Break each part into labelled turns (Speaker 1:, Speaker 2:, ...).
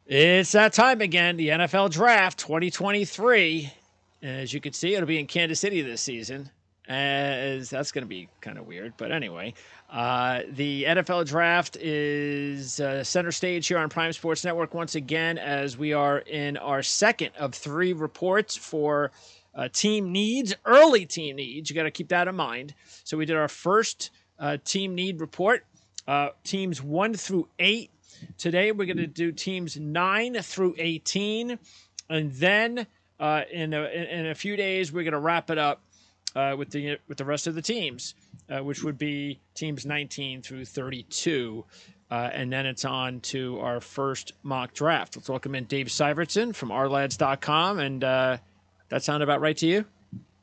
Speaker 1: It's that time again, the NFL Draft 2023. As you can see, it'll be in Kansas City this season. As that's going to be kind of weird, but anyway, the NFL Draft is center stage here on Prime Sports Network once again, as we are in our second of three reports for team needs, early team needs. You got to keep that in mind. So we did our first team need report, teams 1 through 8. Today we're going to do teams 9 through 18, and then in a few days we're going to wrap it up with the rest of the teams, which would be teams 19 through 32, and then it's on to our first mock draft. Let's welcome in Dave Syvertsen from ourlads.com, and that sound about right to you?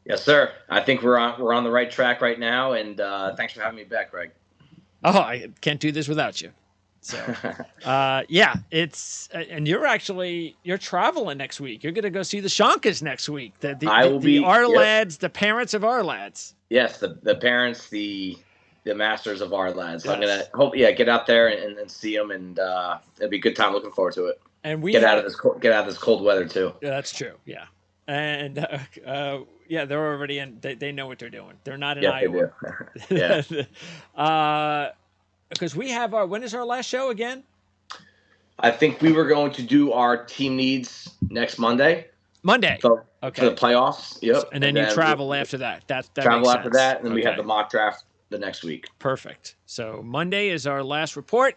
Speaker 2: Yes, sir. I think we're on the right track right now, and thanks for having me back, Greg.
Speaker 1: Oh, I can't do this without you. So, yeah, it's and you're traveling next week. You're going to go see the Shonkas next week.
Speaker 2: I will be
Speaker 1: our lads, the parents of our lads.
Speaker 2: Yes, the parents, the masters of our lads. So yes. I'm gonna get out there and see them, and it'll be a good time. Looking forward to it. And we get out of this cold weather too.
Speaker 1: Yeah, that's true. Yeah, and yeah, they're already in. They know what they're doing. They're not in Iowa.
Speaker 2: They do.
Speaker 1: Yeah. Because we have when is our last show again?
Speaker 2: I think we were going to do our team needs next Monday.
Speaker 1: Monday.
Speaker 2: So, okay. For the playoffs. Yep.
Speaker 1: And then you travel after that. That
Speaker 2: travel
Speaker 1: makes
Speaker 2: after
Speaker 1: sense.
Speaker 2: that, and then we have the mock draft the next week.
Speaker 1: Perfect. So Monday is our last report.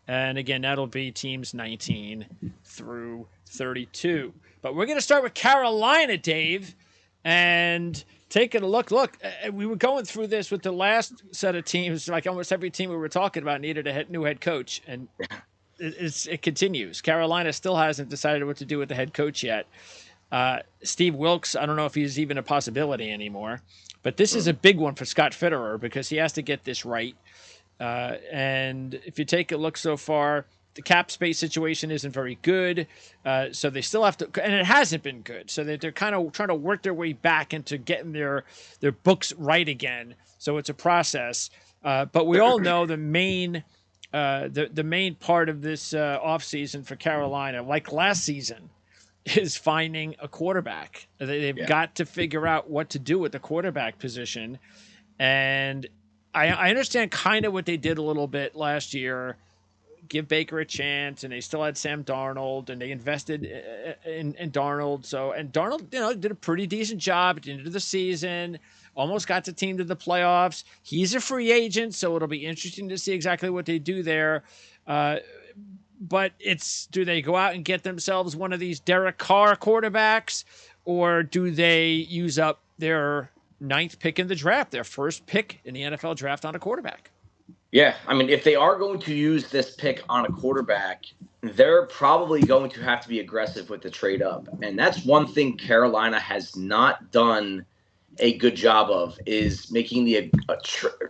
Speaker 1: And again, that'll be teams 19 through 32. But we're going to start with Carolina, Dave. And taking a look, we were going through this with the last set of teams. Like almost every team we were talking about needed a new head coach, and it continues. Carolina still hasn't decided what to do with the head coach yet. Steve Wilkes, I don't know if he's even a possibility anymore, but this is a big one for Scott Fitterer because he has to get this right. And if you take a look so far, the cap space situation isn't very good, so they still have to, and it hasn't been good. So they're kind of trying to work their way back into getting their books right again. So it's a process. But we all know the main part of this offseason for Carolina, like last season, is finding a quarterback. They've got to figure out what to do with the quarterback position, and I understand kind of what they did a little bit last year. Give Baker a chance, and they still had Sam Darnold, and they invested in Darnold. And Darnold, did a pretty decent job at the end of the season. Almost got the team to the playoffs. He's a free agent, so it'll be interesting to see exactly what they do there. But do they go out and get themselves one of these Derek Carr quarterbacks, or do they use up their 9th pick in the draft, their first pick in the NFL draft on a quarterback?
Speaker 2: Yeah, I mean, if they are going to use this pick on a quarterback, they're probably going to have to be aggressive with the trade up. And that's one thing Carolina has not done a good job of, is making a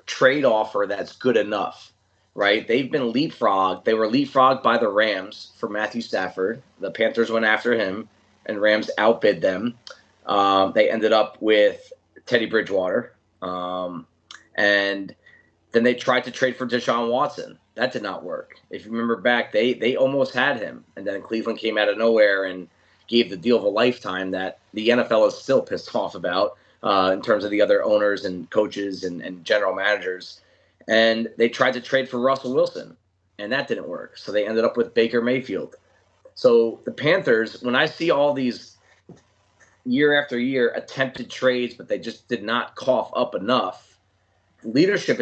Speaker 2: trade offer that's good enough, right? They've been leapfrogged. They were leapfrogged by the Rams for Matthew Stafford. The Panthers went after him, and Rams outbid them. They ended up with Teddy Bridgewater. And then they tried to trade for Deshaun Watson. That did not work. If you remember back, they almost had him. And then Cleveland came out of nowhere and gave the deal of a lifetime that the NFL is still pissed off about in terms of the other owners and coaches and general managers. And they tried to trade for Russell Wilson, and that didn't work. So they ended up with Baker Mayfield. So the Panthers, when I see all these year after year attempted trades, but they just did not cough up enough, leadership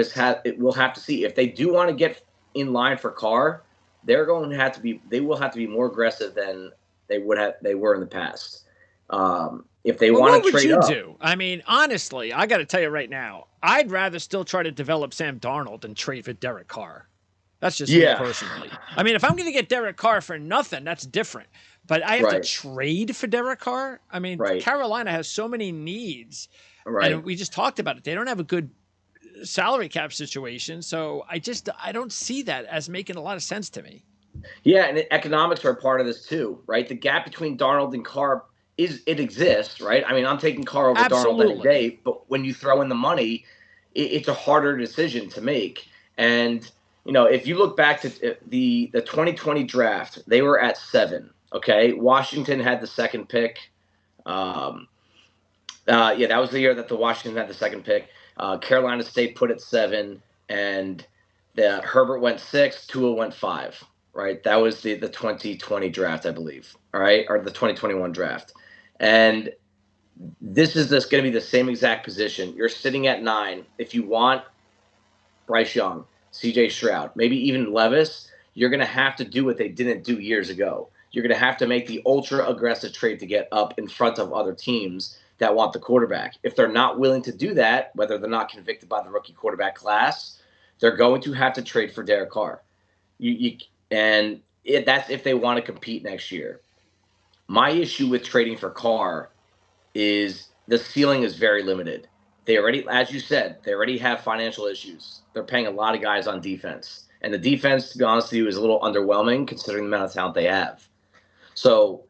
Speaker 2: will have to see if they do want to get in line for Carr. They will have to be more aggressive than they were in the past. If they want to trade up,
Speaker 1: what would you do? I mean, honestly, I got to tell you right now, I'd rather still try to develop Sam Darnold than trade for Derek Carr. That's just me personally. I mean, if I'm going to get Derek Carr for nothing, that's different. But I have to trade for Derek Carr? I mean, Carolina has so many needs. Right. And we just talked about it. They don't have a good salary cap situation, so I don't see that as making a lot of sense to me.
Speaker 2: Yeah, and economics are a part of this too, right? The gap between Darnold and Carr exists, right? I mean, I'm taking Carr over Darnold any day, but when you throw in the money, it's a harder decision to make. And if you look back to the 2020 draft, they were at 7. Okay, Washington had the second pick. Yeah, that was the year that the Washington had the second pick. Carolina State put it 7, and the Herbert went 6, Tua went 5. Right, that was the 2020 draft, I believe. All right, or the 2021 draft, and this is just going to be the same exact position. You're sitting at 9. If you want Bryce Young, C.J. Stroud, maybe even Levis, you're going to have to do what they didn't do years ago. You're going to have to make the ultra aggressive trade to get up in front of other teams that want the quarterback. If they're not willing to do that, whether they're not convicted by the rookie quarterback class, they're going to have to trade for Derek Carr. That's if they want to compete next year. My issue with trading for Carr is the ceiling is very limited. They already, as you said, they already have financial issues. They're paying a lot of guys on defense. And the defense, to be honest with you, is a little underwhelming considering the amount of talent they have. So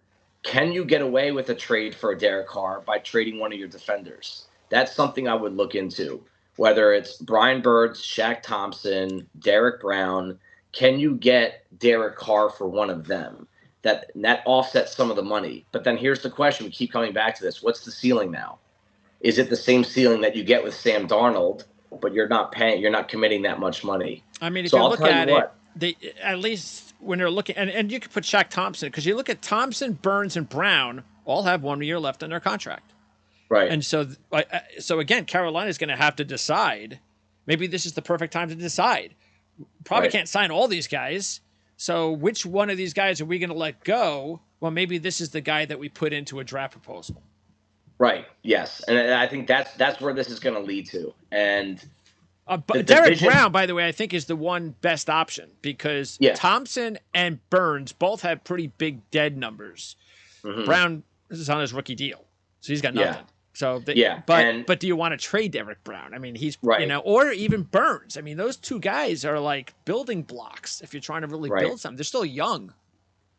Speaker 2: can you get away with a trade for a Derek Carr by trading one of your defenders? That's something I would look into. Whether it's Brian Birds, Shaq Thompson, Derek Brown, can you get Derek Carr for one of them? That offsets some of the money. But then here's the question. We keep coming back to this. What's the ceiling now? Is it the same ceiling that you get with Sam Darnold, but you're not committing that much money?
Speaker 1: I mean, if you look at it, at least when you're looking, and you could put Shaq Thompson, because you look at Thompson, Burns, and Brown all have 1 year left on their contract.
Speaker 2: Right.
Speaker 1: And so again, Carolina's going to have to decide. Maybe this is the perfect time to decide. Probably can't sign all these guys. So which one of these guys are we going to let go? Well, maybe this is the guy that we put into a draft proposal.
Speaker 2: Right. Yes. And I think that's where this is going to lead to. And
Speaker 1: but Derek Brown, by the way, I think is the one best option because Thompson and Burns both have pretty big dead numbers. Mm-hmm. Brown is on his rookie deal, so he's got nothing. So but do you want to trade Derek Brown? I mean, he's or even Burns. I mean, those two guys are like building blocks if you're trying to really build something. They're still young.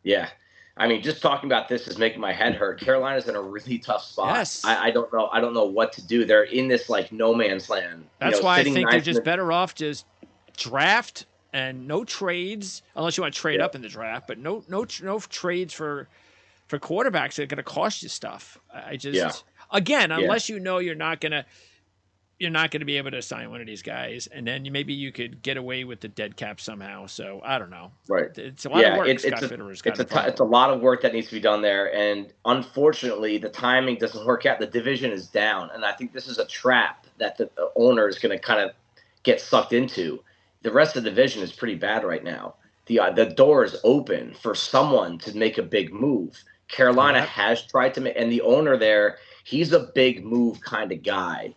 Speaker 2: Yeah. I mean, just talking about this is making my head hurt. Carolina's in a really tough spot.
Speaker 1: Yes.
Speaker 2: I don't know what to do. They're in this like no man's land.
Speaker 1: That's why I think they're just better off just draft and no trades, unless you want to trade up in the draft, but no trades for quarterbacks that are going to cost you stuff. Again, unless you know you're not going to be able to sign one of these guys, and then maybe you could get away with the dead cap somehow. So I don't know.
Speaker 2: Right.
Speaker 1: It's a lot of work.
Speaker 2: It's a lot of work that needs to be done there, and unfortunately, the timing doesn't work out. The division is down, and I think this is a trap that the owner is going to kind of get sucked into. The rest of the division is pretty bad right now. The door is open for someone to make a big move. Carolina has tried to make, and the owner there, he's a big move kind of guy.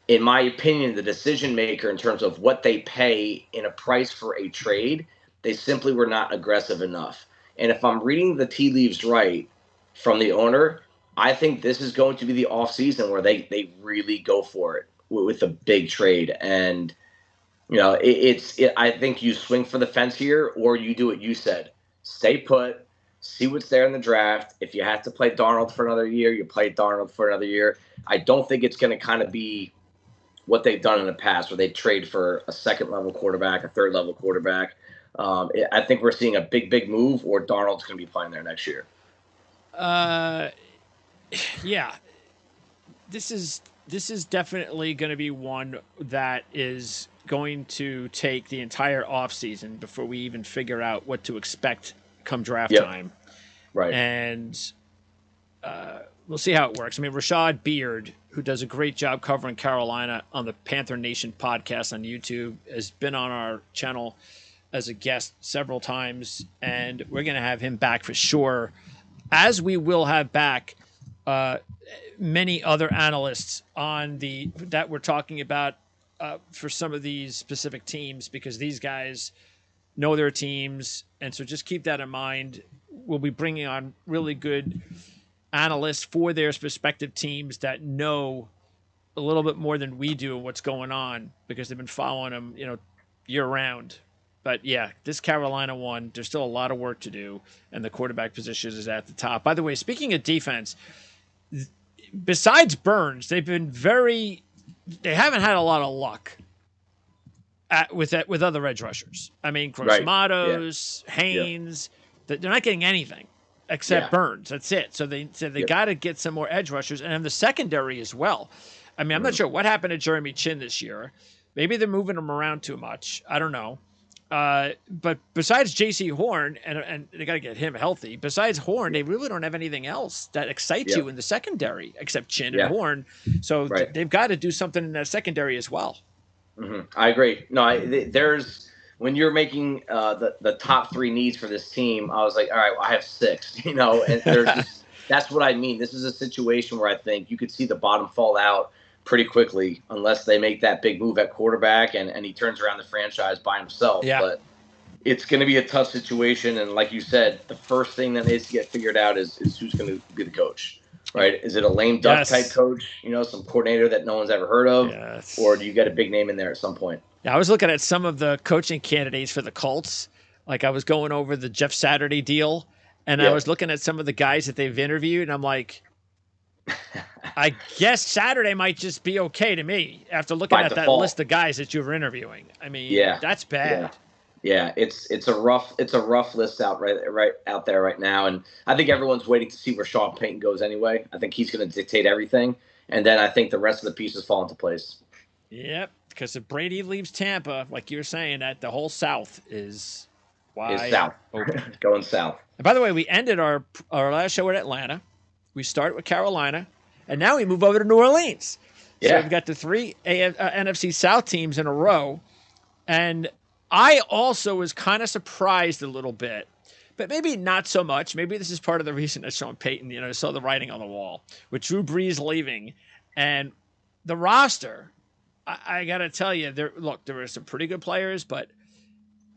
Speaker 2: In my opinion, the decision maker in terms of what they pay in a price for a trade, they simply were not aggressive enough. And if I'm reading the tea leaves right from the owner, I think this is going to be the offseason where they really go for it with a big trade. And, I think you swing for the fence here, or you do what you said. Stay put. See what's there in the draft. If you have to play Darnold for another year, you play Darnold for another year. I don't think it's going to kind of be what they've done in the past where they trade for a second-level quarterback, a third-level quarterback. I think we're seeing a big move, or Darnold's going to be playing there next year.
Speaker 1: Yeah. This is definitely going to be one that is going to take the entire offseason before we even figure out what to expect come draft time.
Speaker 2: Right.
Speaker 1: And we'll see how it works. I mean, Rashad Beard, who does a great job covering Carolina on the Panther Nation podcast on YouTube, has been on our channel as a guest several times, and we're going to have him back for sure, as we will have back many other analysts that we're talking about for some of these specific teams, because these guys know their teams. And so just keep that in mind. We'll be bringing on really good analysts for their respective teams that know a little bit more than we do what's going on, because they've been following them, year round. But yeah, this Carolina one, there's still a lot of work to do, and the quarterback position is at the top. By the way, speaking of defense, besides Burns, they haven't had a lot of luck. with other edge rushers. I mean, Gross
Speaker 2: Right. Yeah.
Speaker 1: Matos,
Speaker 2: Yeah.
Speaker 1: Haynes, they're not getting anything except
Speaker 2: Yeah.
Speaker 1: Burns. That's it. So they
Speaker 2: Yep.
Speaker 1: got to get some more edge rushers, and in the secondary as well. I mean, I'm not sure what happened to Jeremy Chin this year. Maybe they're moving him around too much. I don't know. But besides J.C. Horn, and they got to get him healthy. Besides Horn, they really don't have anything else that excites
Speaker 2: Yep.
Speaker 1: you in the secondary except Chin and
Speaker 2: Yeah.
Speaker 1: Horn. So
Speaker 2: Right.
Speaker 1: they've got to do something in that secondary as well.
Speaker 2: I agree. No, there's when you're making the top three needs for this team, I was like, all right, well, I have six, and there's just that's what I mean. This is a situation where I think you could see the bottom fall out pretty quickly unless they make that big move at quarterback and he turns around the franchise by himself.
Speaker 1: Yeah.
Speaker 2: But it's going to be a tough situation. And like you said, the first thing that needs to get figured out is who's going to be the coach. Right? Is it a lame duck type coach? Some coordinator that no one's ever heard of, or do you get a big name in there at some point?
Speaker 1: Yeah, I was looking at some of the coaching candidates for the Colts. Like I was going over the Jeff Saturday deal, and I was looking at some of the guys that they've interviewed, and I'm like, I guess Saturday might just be okay to me after looking at that list of guys that you were interviewing. I mean, that's bad.
Speaker 2: Yeah, it's a rough list right out there right now, and I think everyone's waiting to see where Sean Payton goes anyway. I think he's going to dictate everything, and then I think the rest of the pieces fall into place.
Speaker 1: Yep, because if Brady leaves Tampa, like you're saying, that the whole South is wide
Speaker 2: open. Going south.
Speaker 1: And by the way, we ended our last show at Atlanta. We started with Carolina, and now we move over to New Orleans. So we've got the three NFC South teams in a row, and I also was kind of surprised a little bit, but maybe not so much. Maybe this is part of the reason that Sean Payton, saw the writing on the wall with Drew Brees leaving, and the roster. I got to tell you, there were some pretty good players, but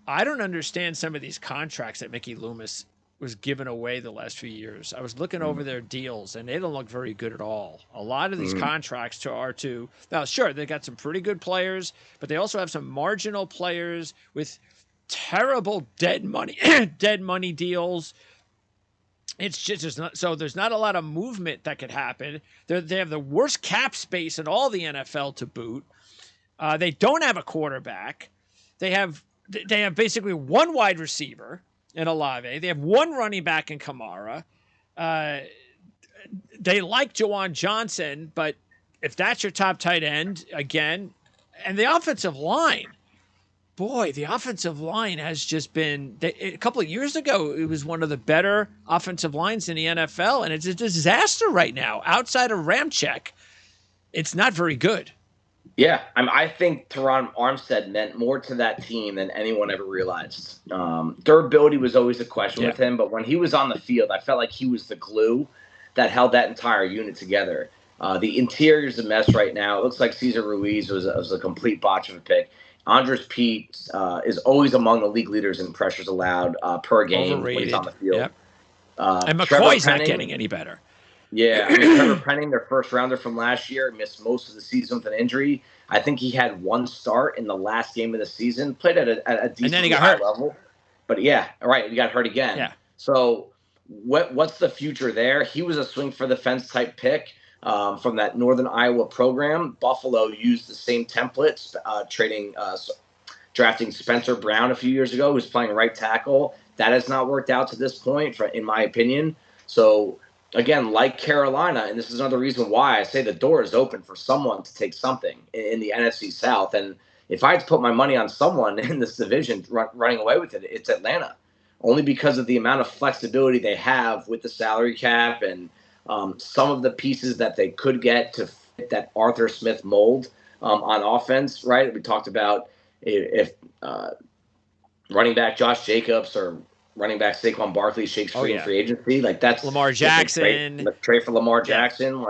Speaker 1: I don't understand some of these contracts that Mickey Loomis was giving away the last few years. I was looking over their deals, and they don't look very good at all. A lot of these contracts are to now, sure, they got some pretty good players, but they also have some marginal players with terrible dead money deals. It's just not so. There's not a lot of movement that could happen. They have the worst cap space in all the NFL to boot. They don't have a quarterback. They have basically one wide receiver in Olave. They have one running back in Kamara. They like Jawan Johnson, but if that's your top tight end, again, and the offensive line, boy, the offensive line has just been, a couple of years ago, it was one of the better offensive lines in the NFL, and it's a disaster right now. Outside of Ramczyk, it's not very good.
Speaker 2: Yeah, I think Teron Armstead meant more to that team than anyone ever realized. Durability was always a question with him, but when he was on the field, I felt like he was the glue that held that entire unit together. The interior's a mess right now. It looks like Cesar Ruiz was a complete botch of a pick. Andres Pete is always among the league leaders in pressures allowed per game
Speaker 1: Overrated.
Speaker 2: when he's on the field.
Speaker 1: Yep. And McCoy's not getting any better.
Speaker 2: Yeah, Trevor Penning, their first rounder from last year, missed most of the season with an injury. I think he had one start in the last game of the season, played at a decently high level. But he got hurt again.
Speaker 1: Yeah.
Speaker 2: So what's the future there? He was a swing for the fence type pick from that Northern Iowa program. Buffalo used the same templates, drafting Spencer Brown a few years ago, who's playing right tackle. That has not worked out to this point, in my opinion. So again, like Carolina, and this is another reason why I say the door is open for someone to take something in the NFC South. And if I had to put my money on someone in this division running away with it, it's Atlanta, only because of the amount of flexibility they have with the salary cap and some of the pieces that they could get to fit that Arthur Smith mold on offense, right? We talked about if running back Josh Jacobs or running back Saquon Barkley shakes free in free agency. Like that's
Speaker 1: Lamar Jackson.
Speaker 2: Trade for Lamar Jackson.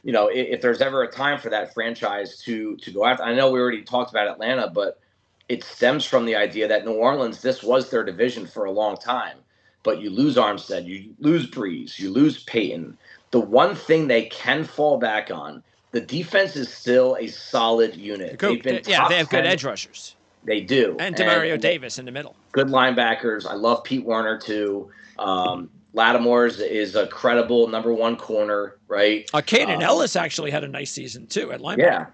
Speaker 2: If there's ever a time for that franchise to go after, I know we already talked about Atlanta, but it stems from the idea that New Orleans, this was their division for a long time. But you lose Armstead, you lose Breeze, you lose Peyton. The one thing they can fall back on, the defense is still a solid unit.
Speaker 1: They have good edge rushers.
Speaker 2: They do.
Speaker 1: And Demario Davis in the middle.
Speaker 2: Good linebackers. I love Pete Werner, too. Lattimore is a credible number one corner, right?
Speaker 1: Caden Ellis actually had a nice season, too, at linebacker.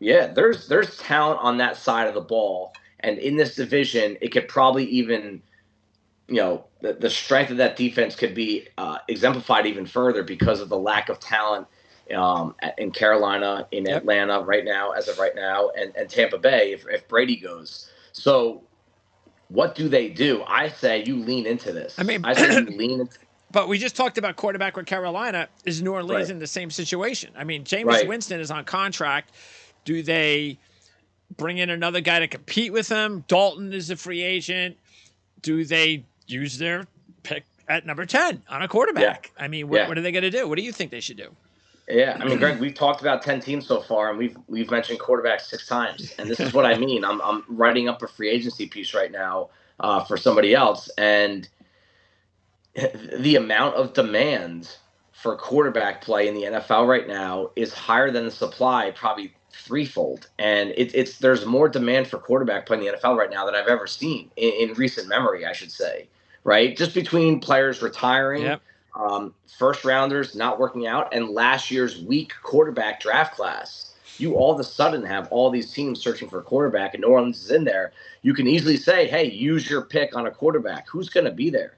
Speaker 2: Yeah, there's talent on that side of the ball, and in this division, it could probably even, the strength of that defense could be exemplified even further because of the lack of talent in Carolina, in
Speaker 1: Yep.
Speaker 2: Atlanta right now, as of right now, and Tampa Bay if Brady goes. So what do they do? I say you lean into this.
Speaker 1: I mean,
Speaker 2: I say you lean into.
Speaker 1: but we just talked about quarterback with Carolina. Is New Orleans
Speaker 2: Right.
Speaker 1: in the same situation? I mean, Jameis
Speaker 2: Right.
Speaker 1: Winston is on contract. Do they bring in another guy to compete with him? Dalton is a free agent. Do they use their pick at number 10 on a quarterback?
Speaker 2: Yeah.
Speaker 1: I mean,
Speaker 2: Yeah.
Speaker 1: what are they going to do? What do you think they should do?
Speaker 2: Yeah, I mean, Greg, we've talked about 10 teams so far, and we've mentioned quarterbacks 6 times, and this is what I mean. I'm writing up a free agency piece right now for somebody else, and the amount of demand for quarterback play in the NFL right now is higher than the supply, probably threefold. And it's there's more demand for quarterback play in the NFL right now than I've ever seen in recent memory, I should say. Right, just between players retiring,
Speaker 1: Yep.
Speaker 2: first rounders not working out, and last year's weak quarterback draft class. You all of a sudden have all these teams searching for a quarterback, and New Orleans is in there. You can easily say, "Hey, use your pick on a quarterback. Who's going to be there?"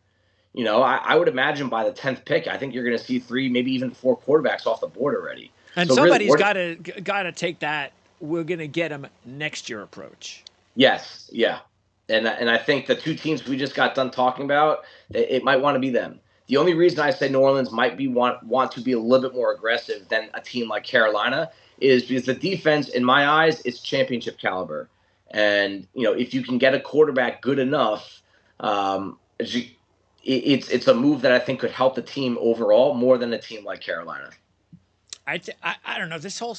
Speaker 2: I would imagine by the 10th pick, I think you're going to see 3, maybe even 4 quarterbacks off the board already.
Speaker 1: And
Speaker 2: so
Speaker 1: somebody's
Speaker 2: really,
Speaker 1: got to take that. We're going to get him next year approach.
Speaker 2: Yes, yeah, and I think the 2 teams we just got done talking about, it might want to be them. The only reason I say New Orleans might be want to be a little bit more aggressive than a team like Carolina is because the defense, in my eyes, is championship caliber, and if you can get a quarterback good enough, it's a move that I think could help the team overall more than a team like Carolina.
Speaker 1: I don't know this whole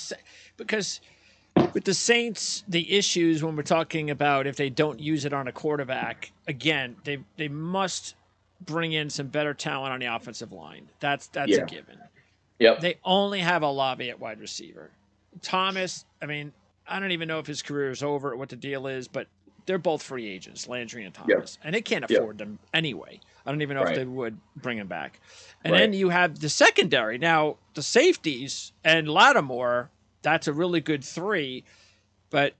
Speaker 1: because with the Saints, the issues when we're talking about if they don't use it on a quarterback, again, they must bring in some better talent on the offensive line. That's a given.
Speaker 2: Yep.
Speaker 1: They only have a Olave at wide receiver. Thomas, I mean, I don't even know if his career is over, what the deal is, but they're both free agents, Landry and Thomas, and they can't afford them anyway. I don't even know if they would bring him back. And then you have the secondary. Now, the safeties and Lattimore, that's a really good 3, but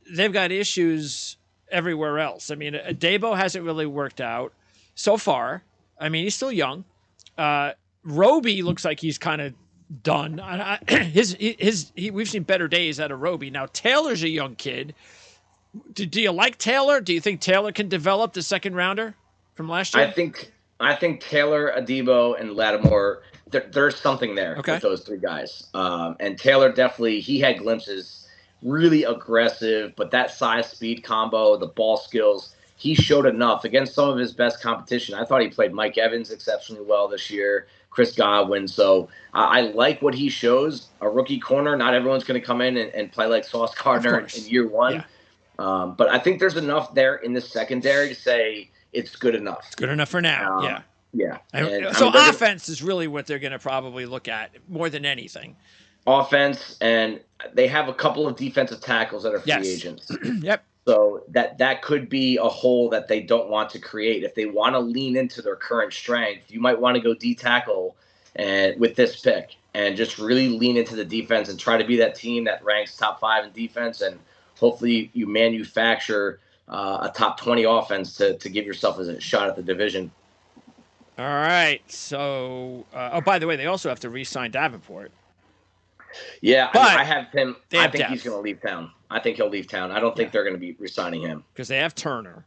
Speaker 1: they've got issues everywhere else. I mean, Debo hasn't really worked out so far. I mean, he's still young. Roby looks like he's kind of done. We've seen better days out of Roby. Now, Taylor's a young kid. Do you like Taylor? Do you think Taylor can develop the second rounder from last year?
Speaker 2: I think Taylor, Adebo, and Lattimore, there's something there with those 3 guys. And Taylor definitely, he had glimpses, really aggressive, but that size-speed combo, the ball skills, he showed enough against some of his best competition. I thought he played Mike Evans exceptionally well this year, Chris Godwin. So I like what he shows. A rookie corner, not everyone's going to come in and play like Sauce Gardner in year 1.
Speaker 1: Yeah.
Speaker 2: But I think there's enough there in the secondary to say it's good enough.
Speaker 1: It's good enough for now.
Speaker 2: Yeah.
Speaker 1: So offense is really what they're going to probably look at more than anything.
Speaker 2: Offense, and they have a couple of defensive tackles that are free agents.
Speaker 1: Yep.
Speaker 2: So that could be a hole that they don't want to create. If they want to lean into their current strength, you might want to go D-tackle and with this pick and just really lean into the defense and try to be that team that ranks top 5 in defense, and hopefully you manufacture a top 20 offense to give yourself a shot at the division.
Speaker 1: All right. So, by the way, they also have to re-sign Davenport.
Speaker 2: Yeah, I have him. I think
Speaker 1: depth.
Speaker 2: He's going to leave town. I think he'll leave town. I don't think they're going to be re-signing him.
Speaker 1: Because they have Turner.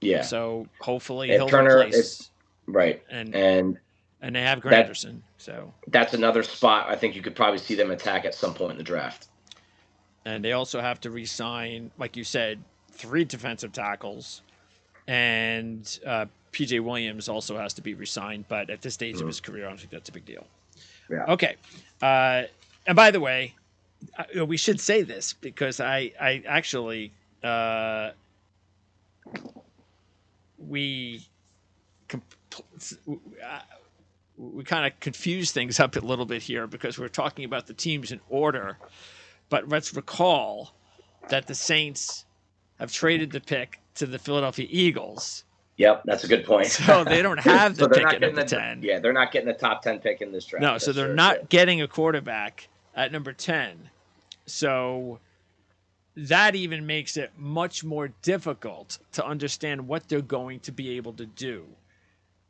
Speaker 2: Yeah.
Speaker 1: So hopefully he'll
Speaker 2: Turner
Speaker 1: replace.
Speaker 2: Right.
Speaker 1: And they have Granderson. So
Speaker 2: that's another spot I think you could probably see them attack at some point in the draft.
Speaker 1: And they also have to re-sign, like you said, 3 defensive tackles. And P.J. Williams also has to be re-signed. But at this stage of his career, I don't think that's a big deal.
Speaker 2: Yeah.
Speaker 1: Okay. And by the way, we should say this because I actually we kind of confuse things up a little bit here because we're talking about the teams in order, but let's recall that the Saints have traded the pick to the Philadelphia Eagles.
Speaker 2: Yep, that's a good point.
Speaker 1: So they don't have the pick at number
Speaker 2: 10. Yeah, they're not getting the top 10 pick in this draft.
Speaker 1: No, so they're not getting a quarterback at number 10. So that even makes it much more difficult to understand what they're going to be able to do.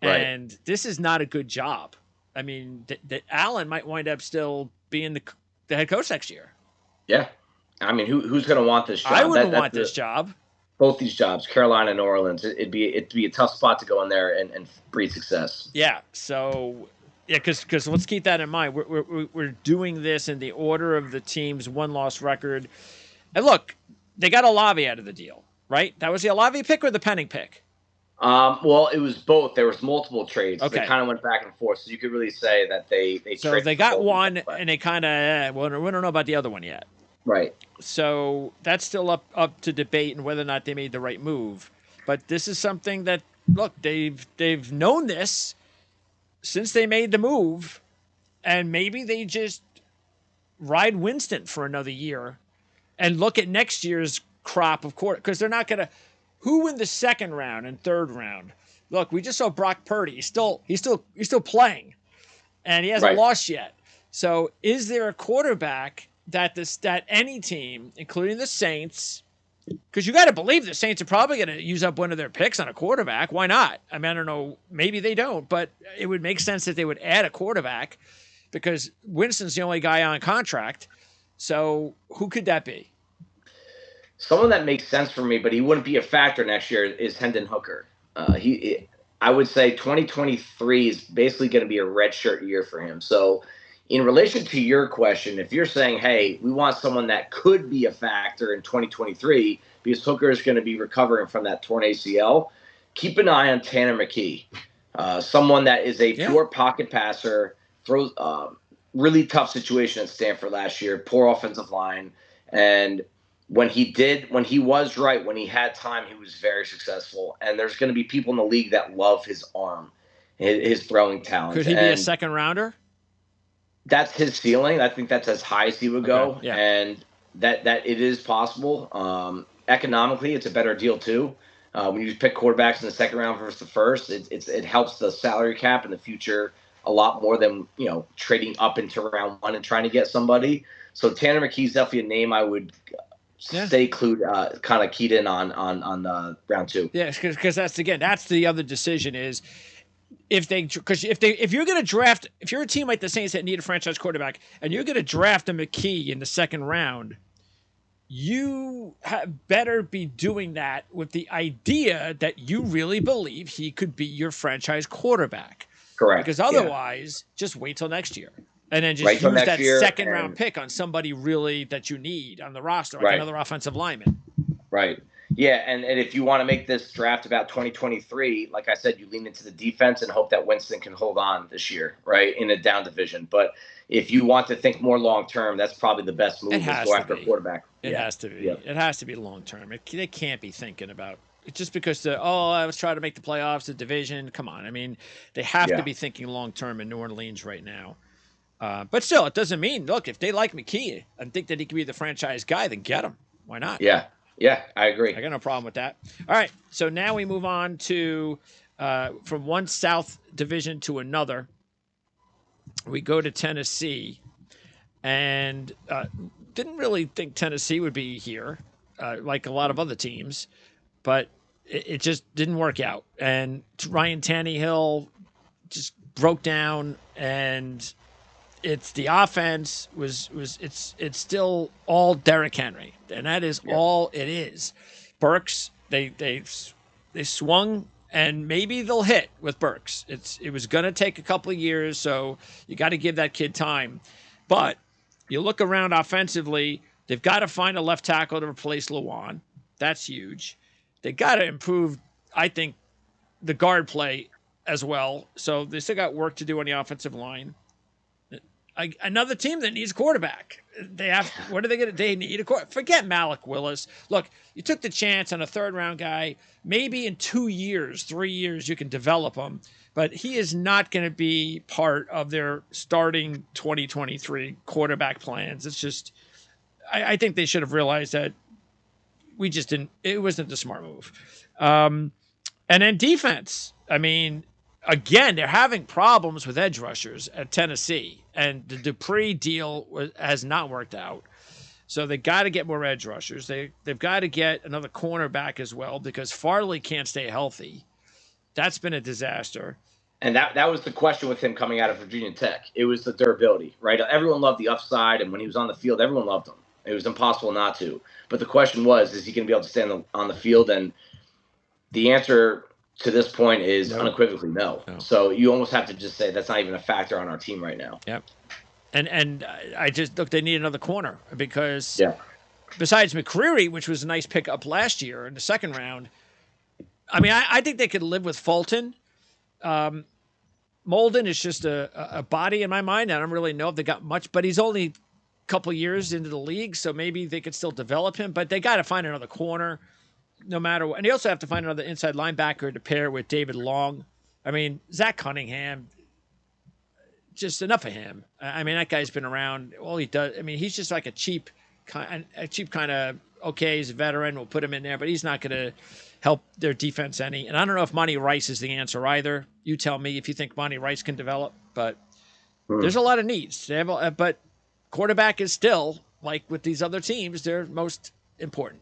Speaker 2: Right.
Speaker 1: And this is not a good job. I mean, Allen might wind up still being the head coach next year.
Speaker 2: Yeah. I mean, who's going to want this job?
Speaker 1: I wouldn't want this job.
Speaker 2: Both these jobs, Carolina and New Orleans, it'd be a tough spot to go in there and breed success.
Speaker 1: Yeah. So, yeah, because let's keep that in mind. We're doing this in the order of the team's win-loss record. And look, they got Olave out of the deal, right? That was the Olave pick or the Penning pick?
Speaker 2: Well, it was both. There was multiple trades.
Speaker 1: Okay.
Speaker 2: They kind of went back and forth. So you could really say that they
Speaker 1: so they got one and they kind of we don't know about the other one yet.
Speaker 2: Right.
Speaker 1: So that's still up to debate and whether or not they made the right move. But this is something that, look, they've known this since they made the move, and maybe they just ride Winston for another year and look at next year's crop of quarter, because they're not going to. Who in the second round and third round? Look, we just saw Brock Purdy. He's still playing, and he hasn't lost yet. So, is there a quarterback that any team, including the Saints, because you got to believe the Saints are probably going to use up one of their picks on a quarterback. Why not? I mean, I don't know. Maybe they don't, but it would make sense that they would add a quarterback because Winston's the only guy on contract. So, who could that be?
Speaker 2: Someone that makes sense for me, but he wouldn't be a factor next year, is Hendon Hooker. I would say 2023 is basically going to be a redshirt year for him. So, in relation to your question, if you're saying, hey, we want someone that could be a factor in 2023 because Hooker is going to be recovering from that torn ACL, keep an eye on Tanner McKee, someone that is a pure pocket passer, throws really tough situation at Stanford last year, poor offensive line, and when he had time, he was very successful. And there's going to be people in the league that love his arm, his throwing talent.
Speaker 1: Could he be a second rounder?
Speaker 2: That's his ceiling. I think that's as high as he would go.
Speaker 1: Yeah.
Speaker 2: And that it is possible. Economically, it's a better deal too. When you pick quarterbacks in the second round versus the first, it helps the salary cap in the future a lot more than, trading up into round one and trying to get somebody. So Tanner McKee's definitely a name I would stay kind of keyed in on round two.
Speaker 1: Yeah, because that's the other decision is if you're going to draft, if you're a team like the Saints that need a franchise quarterback and you're going to draft a McKee in the second round, you better be doing that with the idea that you really believe he could be your franchise quarterback.
Speaker 2: Correct.
Speaker 1: Because otherwise, just wait till next year. And then just use that second round pick on somebody really that you need on the roster, like another offensive lineman.
Speaker 2: Right. Yeah, and if you want to make this draft about 2023, like I said, you lean into the defense and hope that Winston can hold on this year, right, in a down division. But if you want to think more long term, that's probably the best move, is go after a quarterback.
Speaker 1: It has to be. Yeah. It has to be long term. They can't be thinking about just because I was trying to make the playoffs, the division. Come on. I mean, they have to be thinking long term in New Orleans right now. But still, it doesn't mean, look, if they like McKee and think that he could be the franchise guy, then get him. Why not?
Speaker 2: Yeah, I agree.
Speaker 1: I got no problem with that. All right, so now we move on to from one South division to another. We go to Tennessee, and didn't really think Tennessee would be here, like a lot of other teams, but it just didn't work out. And Ryan Tannehill just broke down, and it's the offense it's still all Derrick Henry, and that is all it is. Burks, they swung, and maybe they'll hit with Burks. It was going to take a couple of years, so you got to give that kid time. But you look around offensively, they've got to find a left tackle to replace Lewan. That's huge. They got to improve, I think, the guard play as well. So they still got work to do on the offensive line. Another team that needs a quarterback. What are they going to? They need a quarterback. Forget Malik Willis. Look, you took the chance on a third round guy. Maybe in 2 years, 3 years, you can develop him. But he is not going to be part of their starting 2023 quarterback plans. It's just, I think they should have realized that we just didn't. It wasn't the smart move. And then defense. I mean, again, they're having problems with edge rushers at Tennessee, and the Dupree deal has not worked out. So they got to get more edge rushers. They've got to get another cornerback as well because Farley can't stay healthy. That's been a disaster.
Speaker 2: And that was the question with him coming out of Virginia Tech. It was the durability, right? Everyone loved the upside, and when he was on the field, everyone loved him. It was impossible not to. But the question was, is he going to be able to stand on the field? And the answer to this point is unequivocally no. So you almost have to just say that's not even a factor on our team right now.
Speaker 1: Yep. And I just look, they need another corner because besides McCreary, which was a nice pickup last year in the second round, I mean, I think they could live with Fulton. Molden is just a body in my mind. I don't really know if they got much, but he's only a couple years into the league, so maybe they could still develop him. But they got to find another corner, no matter what. And they also have to find another inside linebacker to pair with David Long. I mean, Zach Cunningham, just enough of him. I mean, that guy's been around. All he does, I mean, he's just like a cheap kind of, okay, he's a veteran. We'll put him in there, but he's not going to help their defense any. And I don't know if Monty Rice is the answer either. You tell me if you think Monty Rice can develop, but there's a lot of needs. But quarterback is still, like with these other teams, they're most important.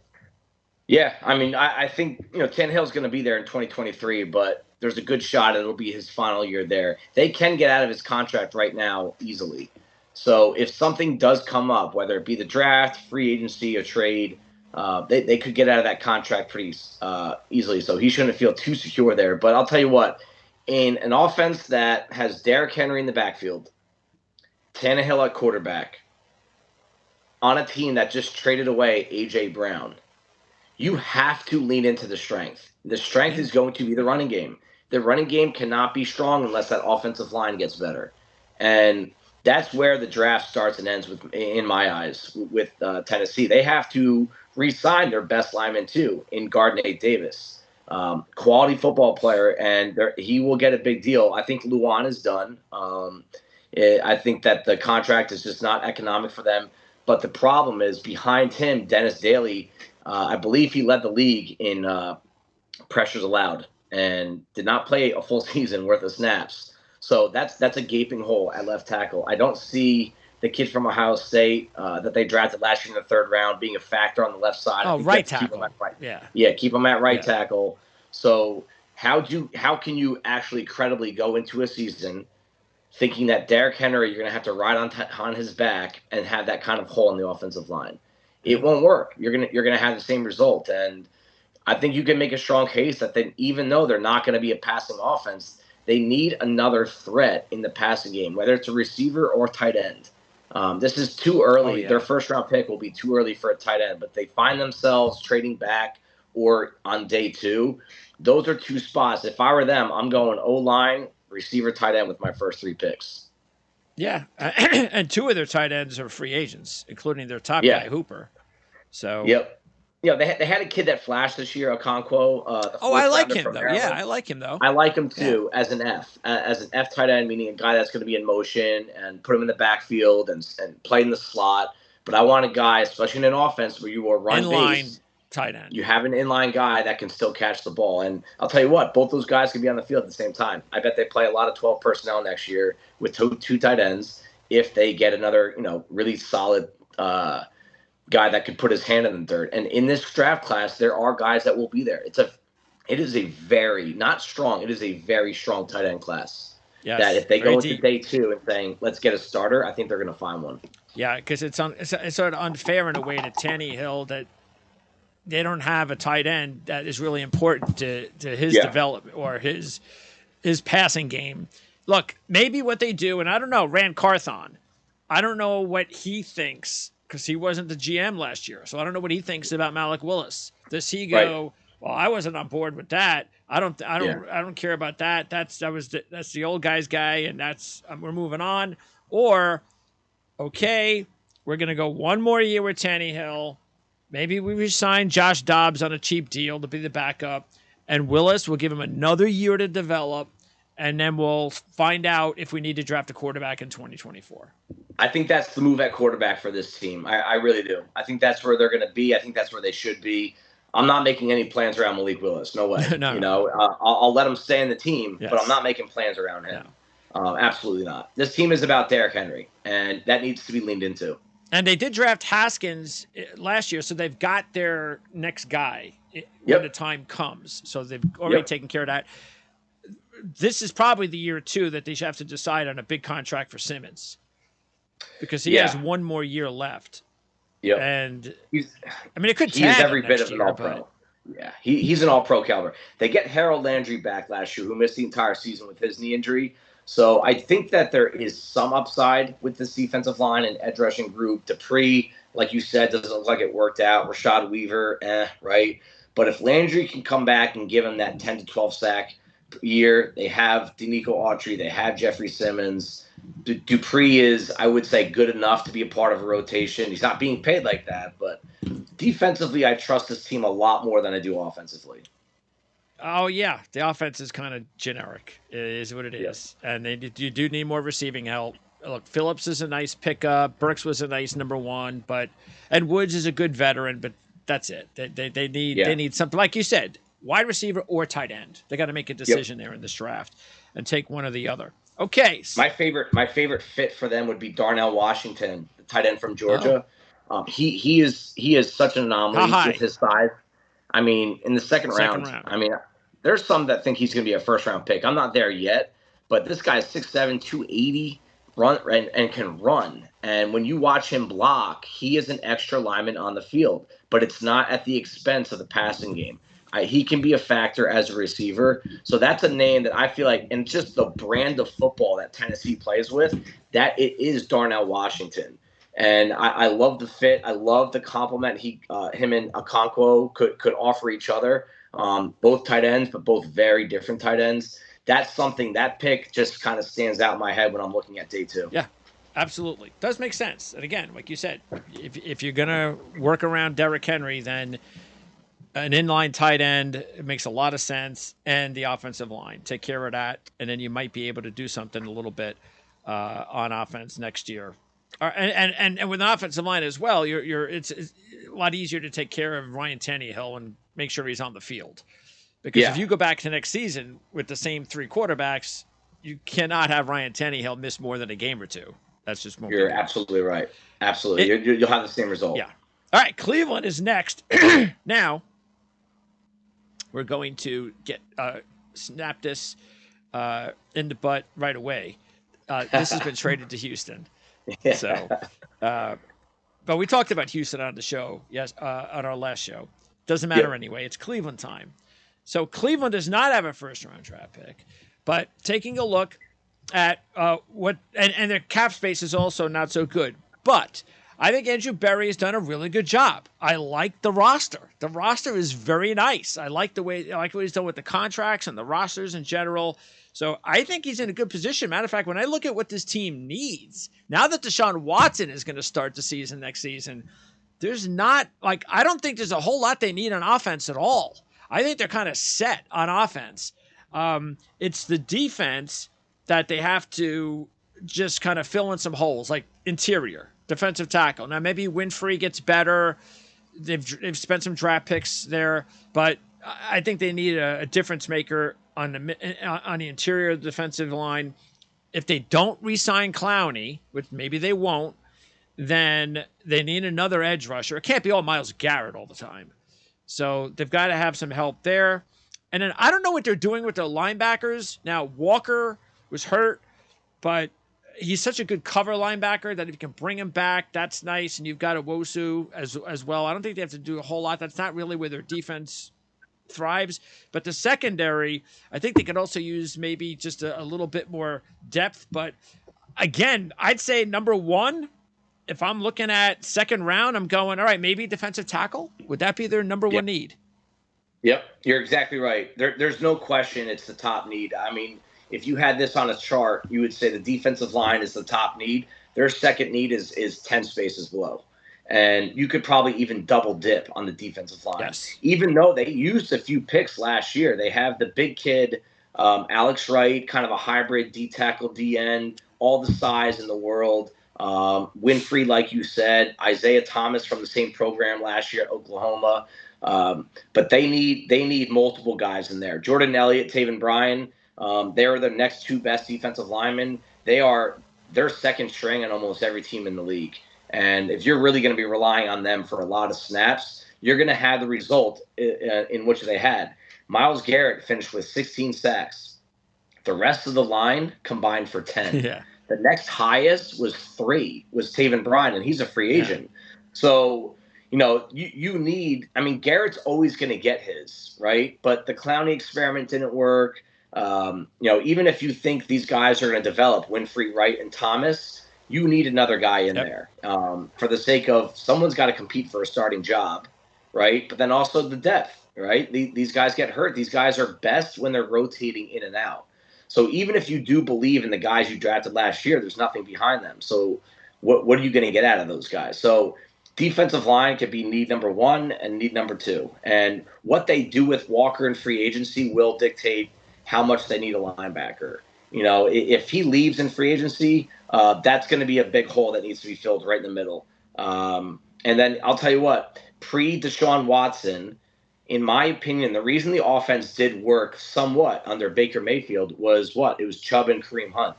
Speaker 2: Yeah, I mean, I think, Tannehill's going to be there in 2023, but there's a good shot it'll be his final year there. They can get out of his contract right now easily. So if something does come up, whether it be the draft, free agency, or trade, they could get out of that contract pretty easily. So he shouldn't feel too secure there. But I'll tell you what, in an offense that has Derrick Henry in the backfield, Tannehill at quarterback, on a team that just traded away A.J. Brown, you have to lean into the strength. The strength is going to be the running game. The running game cannot be strong unless that offensive line gets better. And that's where the draft starts and ends, in my eyes, with Tennessee. They have to re-sign their best lineman, too, in guard Nate Davis. Quality football player, and he will get a big deal. I think Luan is done. I think that the contract is just not economic for them. But the problem is behind him, Dennis Daly, I believe he led the league in pressures allowed and did not play a full season worth of snaps. So that's a gaping hole at left tackle. I don't see the kid from Ohio State that they drafted last year in the third round being a factor on the left side.
Speaker 1: Oh, right tackle.
Speaker 2: Keep him at right tackle. So how can you actually credibly go into a season thinking that Derrick Henry, you're going to have to ride on his back and have that kind of hole in the offensive line? It won't work. You're gonna have the same result. And I think you can make a strong case that even though they're not going to be a passing offense, they need another threat in the passing game, whether it's a receiver or tight end. This is too early. Their first round pick will be too early for a tight end, but they find themselves trading back or on day 2. Those are 2 spots. If I were them, I'm going O-line, receiver, tight end with my first 3 picks.
Speaker 1: Yeah, and 2 of their tight ends are free agents, including their top guy, Hooper. So
Speaker 2: they had a kid that flashed this year, Okonkwo.
Speaker 1: I like him though. Yeah, I like him though.
Speaker 2: I like him too as an F tight end, meaning a guy that's going to be in motion and put him in the backfield and play in the slot. But I want a guy, especially in an offense where you are run base,
Speaker 1: tight end.
Speaker 2: You have an inline guy that can still catch the ball. And I'll tell you what, both those guys can be on the field at the same time. I bet they play a lot of 12 personnel next year with two tight ends if they get another, really solid guy that could put his hand in the dirt. And in this draft class, there are guys that will be there. It is a very, not strong, it is a very strong tight end class. Yes, that if they go into day 2 and saying, let's get a starter, I think they're going to find one.
Speaker 1: Yeah, because it's sort of unfair in a way to Tannehill that they don't have a tight end that is really important to his development or his passing game. Look, maybe what they do, and I don't know, Rand Carthon, I don't know what he thinks because he wasn't the GM last year. So I don't know what he thinks about Malik Willis. Does he go, well, I wasn't on board with that. I don't care about that. That's the old guy's guy, and we're moving on. Or, okay, we're going to go one more year with Tannehill. Maybe we resign Josh Dobbs on a cheap deal to be the backup, and Willis will give him another year to develop, and then we'll find out if we need to draft a quarterback in 2024.
Speaker 2: I think that's the move at quarterback for this team. I really do. I think that's where they're going to be. I think that's where they should be. I'm not making any plans around Malik Willis. No way. I'll let him stay in the team, but I'm not making plans around him. No. Absolutely not. This team is about Derrick Henry, and that needs to be leaned into.
Speaker 1: And they did draft Haskins last year, so they've got their next guy when the
Speaker 2: Yep.
Speaker 1: time comes. So they've already
Speaker 2: Yep.
Speaker 1: taken care of that. This is probably the year, too, that they should have to decide on a big contract for Simmons because he has
Speaker 2: Yeah.
Speaker 1: one more year left.
Speaker 2: Yep.
Speaker 1: And,
Speaker 2: He's
Speaker 1: I mean, it could
Speaker 2: he is
Speaker 1: tag him
Speaker 2: every bit
Speaker 1: next
Speaker 2: of an
Speaker 1: year,
Speaker 2: all
Speaker 1: but
Speaker 2: pro. Yeah, he's an all pro caliber. They get Harold Landry back last year, who missed the entire season with his knee injury. So I think that there is some upside with this defensive line and edge rushing group. Dupree, like you said, doesn't look like it worked out. Rashad Weaver, right? But if Landry can come back and give him that 10 to 12 sack year, they have Denico Autry, they have Jeffrey Simmons. Dupree is, I would say, good enough to be a part of a rotation. He's not being paid like that, but defensively, I trust this team a lot more than I do offensively.
Speaker 1: oh yeah, the offense is kind of generic. It is what it is, and you do need more receiving help. Look, Phillips is a nice pickup. Burks was a nice number one, and Woods is a good veteran, but that's it. They need something like you said, wide receiver or tight end. They got to make a decision there in this draft and take one or the other. Okay.
Speaker 2: My favorite fit for them would be Darnell Washington, the tight end from Georgia. He is such an anomaly with his size. I mean, in the second round. I mean, there's some that think he's going to be a first round pick. I'm not there yet, but this guy's 6'7", 280, run and can run. And when you watch him block, he is an extra lineman on the field, but it's not at the expense of the passing game. He can be a factor as a receiver. So that's a name that I feel like, and just the brand of football that Tennessee plays with, that it is Darnell Washington. And I love the fit. I love the compliment him and Okonkwo could offer each other. Both tight ends, but both very different tight ends. That's something, that pick just kind of stands out in my head when I'm looking at day two.
Speaker 1: Yeah, absolutely. Does make sense. And again, like you said, if you're going to work around Derrick Henry, then an inline tight end, it makes a lot of sense, and the offensive line. Take care of that, and then you might be able to do something a little bit on offense next year. And with an offensive line as well, it's a lot easier to take care of Ryan Tannehill and make sure he's on the field. Because if you go back to next season with the same three quarterbacks, you cannot have Ryan Tannehill miss more than a game or two. That's just more.
Speaker 2: You're absolutely right. Absolutely. You'll have the same result.
Speaker 1: Yeah. All right, Cleveland is next. Now, we're going to snap this in the butt right away. This has been traded to Houston. So, but we talked about Houston on the show, on our last show. Doesn't matter anyway. It's Cleveland time. So Cleveland does not have a first-round draft pick, but taking a look at what and their cap space is also not so good. But I think Andrew Berry has done a really good job. I like the roster. The roster is very nice. I like what he's done with the contracts and the rosters in general. So I think he's in a good position. Matter of fact, when I look at what this team needs, now that Deshaun Watson is going to start the season next season, there's not, I don't think there's a whole lot they need on offense at all. I think they're kind of set on offense. It's the defense that they have to just kind of fill in some holes, like interior, defensive tackle. Now, maybe Winfrey gets better. They've spent some draft picks there, but I think they need a difference maker on the interior of the defensive line. If they don't re-sign Clowney, which maybe they won't, then they need another edge rusher. It can't be all Myles Garrett all the time. So they've got to have some help there. And then I don't know what they're doing with their linebackers. Now, Walker was hurt, but he's such a good cover linebacker that if you can bring him back, that's nice. And you've got Owosu as well. I don't think they have to do a whole lot. That's not really where their defense thrives. But the secondary, I think they could also use maybe just a little bit more depth. But again, I'd say number one, if I'm looking at second round, I'm going, all right, maybe defensive tackle. Would that be their number one need?
Speaker 2: Yep, you're exactly right. There's no question it's the top need. I mean, if you had this on a chart, you would say the defensive line is the top need. Their second need is 10 spaces below. And you could probably even double dip on the defensive line.
Speaker 1: Yes.
Speaker 2: Even though they used a few picks last year, they have the big kid, Alex Wright, kind of a hybrid D-tackle, D-end, all the size in the world. Winfrey, like you said, Isaiah Thomas from the same program last year at Oklahoma. But they need multiple guys in there. Jordan Elliott, Taven Bryan, they're the next two best defensive linemen. They're second string on almost every team in the league. And if you're really going to be relying on them for a lot of snaps, you're going to have the result in which they had. Myles Garrett finished with 16 sacks. The rest of the line combined for 10.
Speaker 1: Yeah.
Speaker 2: The next highest was 3, was Taven Bryan, and he's a free agent. So, you need – I mean, Garrett's always going to get his, right? But the Clowney experiment didn't work. Even if you think these guys are going to develop, Winfrey, Wright, and Thomas, you need another guy in there for the sake of someone's got to compete for a starting job, right? But then also the depth, right? These guys get hurt. These guys are best when they're rotating in and out. So even if you do believe in the guys you drafted last year, there's nothing behind them. So what are you going to get out of those guys? So defensive line could be need number 1 and need number 2. And what they do with Walker in free agency will dictate how much they need a linebacker. If he leaves in free agency, that's going to be a big hole that needs to be filled right in the middle. And then I'll tell you what, pre-Deshaun Watson, in my opinion, the reason the offense did work somewhat under Baker Mayfield was what? It was Chubb and Kareem Hunt.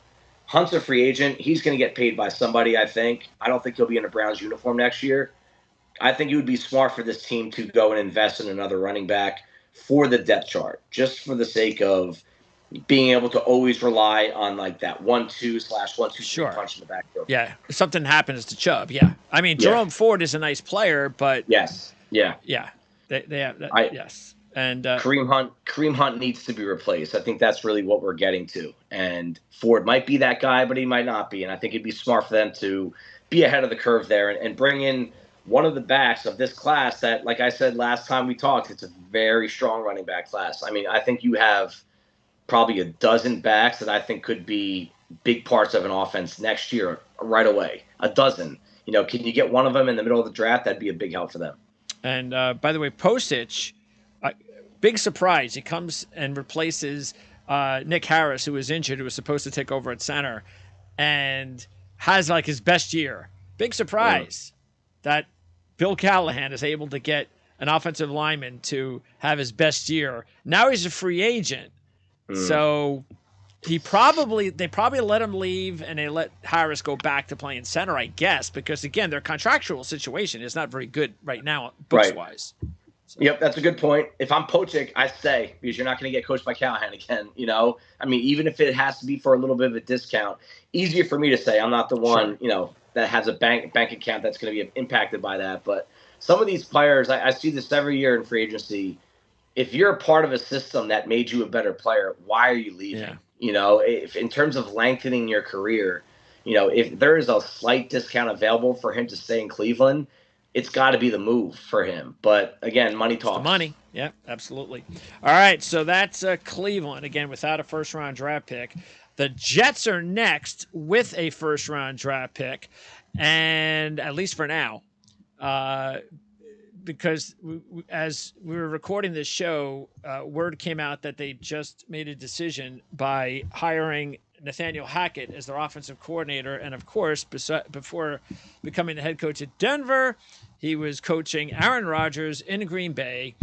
Speaker 2: Hunt's a free agent. He's going to get paid by somebody, I think. I don't think he'll be in a Browns uniform next year. I think it would be smart for this team to go and invest in another running back for the depth chart, just for the sake of being able to always rely on like that 1-2/1-2 punch in the backfield.
Speaker 1: Yeah, if something happens to Chubb. Yeah, I mean Jerome Ford is a nice player, but
Speaker 2: yes,
Speaker 1: they have that. Yes, and
Speaker 2: Kareem Hunt needs to be replaced. I think that's really what we're getting to. And Ford might be that guy, but he might not be. And I think it'd be smart for them to be ahead of the curve there and bring in one of the backs of this class that, like I said last time we talked, it's a very strong running back class. I mean, I think you have probably a dozen backs that I think could be big parts of an offense next year right away. A dozen. Can you get one of them in the middle of the draft? That'd be a big help for them.
Speaker 1: And by the way, Postage, big surprise. He comes and replaces Nick Harris, who was injured, who was supposed to take over at center, and has like his best year. Big surprise that Bill Callahan is able to get an offensive lineman to have his best year. Now he's a free agent. So they probably let him leave and they let Harris go back to playing center, I guess, because again, their contractual situation is not very good right now, books wise. So.
Speaker 2: Yep, that's a good point. If I'm Pochik, I stay because you're not going to get coached by Callahan again. I mean, even if it has to be for a little bit of a discount, easier for me to say. I'm not the one, that has a bank account that's going to be impacted by that. But some of these players, I see this every year in free agency. If you're a part of a system that made you a better player, why are you leaving? Yeah. If in terms of lengthening your career, if there is a slight discount available for him to stay in Cleveland, it's got to be the move for him. But again, money talks.
Speaker 1: Money. Yeah, absolutely. All right. So that's Cleveland again without a first round draft pick. The Jets are next with a first round draft pick. And at least for now, because as we were recording this show, word came out that they just made a decision by hiring Nathaniel Hackett as their offensive coordinator. And of course, before becoming the head coach at Denver, he was coaching Aaron Rodgers in Green Bay.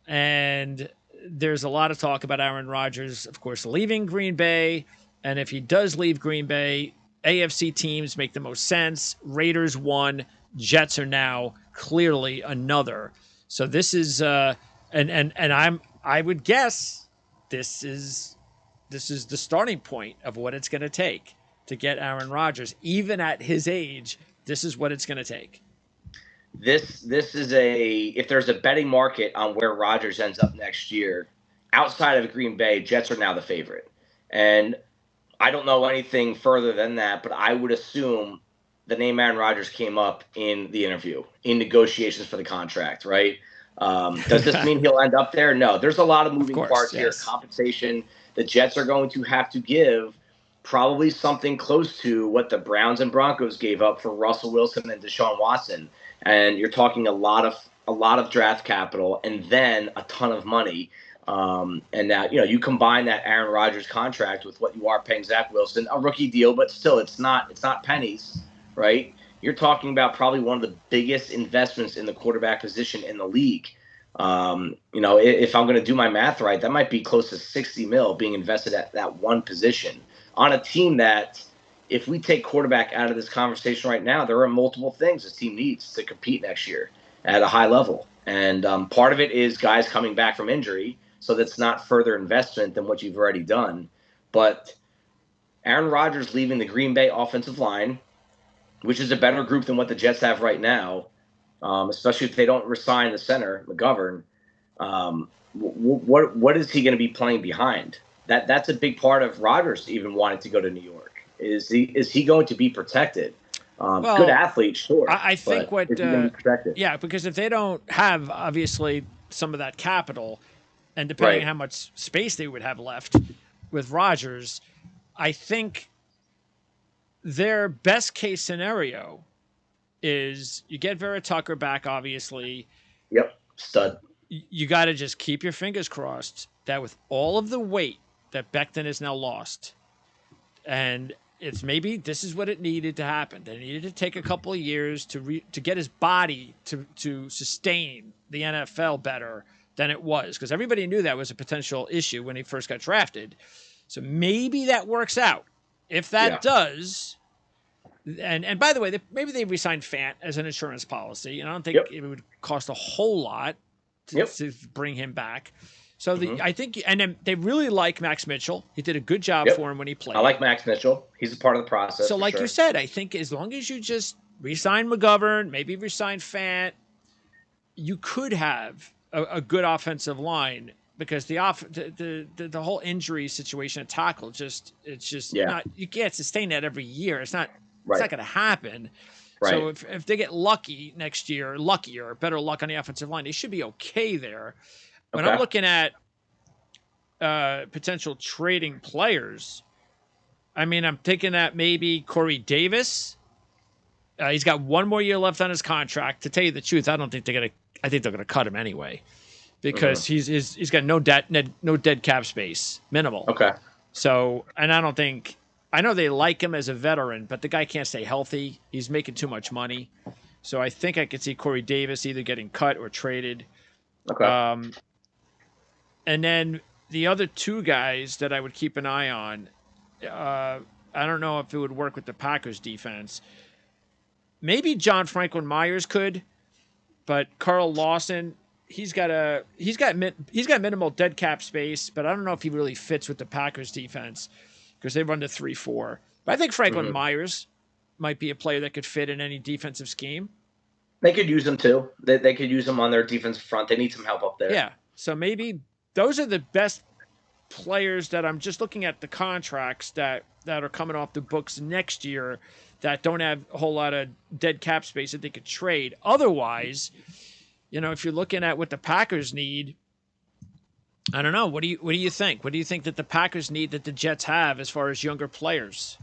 Speaker 1: And there's a lot of talk about Aaron Rodgers, of course, leaving Green Bay. And if he does leave Green Bay, AFC teams make the most sense. Raiders won. Jets are now clearly another. So this is I would guess this is the starting point of what it's going to take to get Aaron Rodgers. Even at his age, this is what it's going to take.
Speaker 2: This is if there's a betting market on where Rodgers ends up next year, outside of Green Bay, Jets are now the favorite. And I don't know anything further than that, but I would assume the name Aaron Rodgers came up in the interview, in negotiations for the contract, right? Does this mean he'll end up there? No. There's a lot of moving parts here. Compensation. The Jets are going to have to give probably something close to what the Browns and Broncos gave up for Russell Wilson and Deshaun Watson. And you're talking a lot of draft capital and then a ton of money. And now, you combine that Aaron Rodgers contract with what you are paying Zach Wilson, a rookie deal, but still it's not pennies. Right? You're talking about probably one of the biggest investments in the quarterback position in the league. If I'm going to do my math right, that might be close to $60 million being invested at that one position on a team that if we take quarterback out of this conversation right now, there are multiple things this team needs to compete next year at a high level. And part of it is guys coming back from injury, so that's not further investment than what you've already done. But Aaron Rodgers leaving the Green Bay offensive line, which is a better group than what the Jets have right now, especially if they don't resign the center, McGovern. What is he going to be playing behind? That's a big part of Rodgers even wanting to go to New York. Is he going to be protected? Good athlete, sure.
Speaker 1: I think
Speaker 2: but is he going to be protected?
Speaker 1: Yeah, because if they don't have obviously some of that capital, and depending on how much space they would have left with Rodgers, I think their best case scenario is you get Vera Tucker back, obviously.
Speaker 2: Yep, stud.
Speaker 1: You got to just keep your fingers crossed that with all of the weight that Becton has now lost, and it's maybe this is what it needed to happen. They needed to take a couple of years to get his body to sustain the NFL better than it was, because everybody knew that was a potential issue when he first got drafted. So maybe that works out. If that does, and by the way, maybe they re-signed Fant as an insurance policy, and I don't think it would cost a whole lot to bring him back. So I think, and then they really like Max Mitchell. He did a good job for him when he played.
Speaker 2: I like Max Mitchell. He's a part of the process.
Speaker 1: So like you said, I think as long as you just re-sign McGovern, maybe re-sign Fant, you could have a good offensive line, because the whole injury situation at tackle it's just not, you can't sustain that every year. It's not going to happen. Right. So if they get lucky next year, better luck on the offensive line, they should be okay there. When I'm looking at potential trading players, I mean, I'm thinking that maybe Corey Davis. He's got one more year left on his contract. To tell you the truth, I think they're gonna cut him anyway, because he's got no dead cap space, minimal.
Speaker 2: Okay.
Speaker 1: So, and I know they like him as a veteran, but the guy can't stay healthy. He's making too much money. So I think I could see Corey Davis either getting cut or traded.
Speaker 2: Okay.
Speaker 1: And then the other two guys that I would keep an eye on, I don't know if it would work with the Packers defense. Maybe John Franklin Myers could, but Carl Lawson, he's got minimal dead cap space, but I don't know if he really fits with the Packers defense, because they run the 3-4. But I think Franklin Myers might be a player that could fit in any defensive scheme.
Speaker 2: They could use him too. They could use him on their defensive front. They need some help up there.
Speaker 1: Yeah. So maybe those are the best players that I'm just looking at the contracts that are coming off the books next year that don't have a whole lot of dead cap space that they could trade. Otherwise, if you're looking at what the Packers need, I don't know. What do you think? What do you think that the Packers need that the Jets have as far as younger players?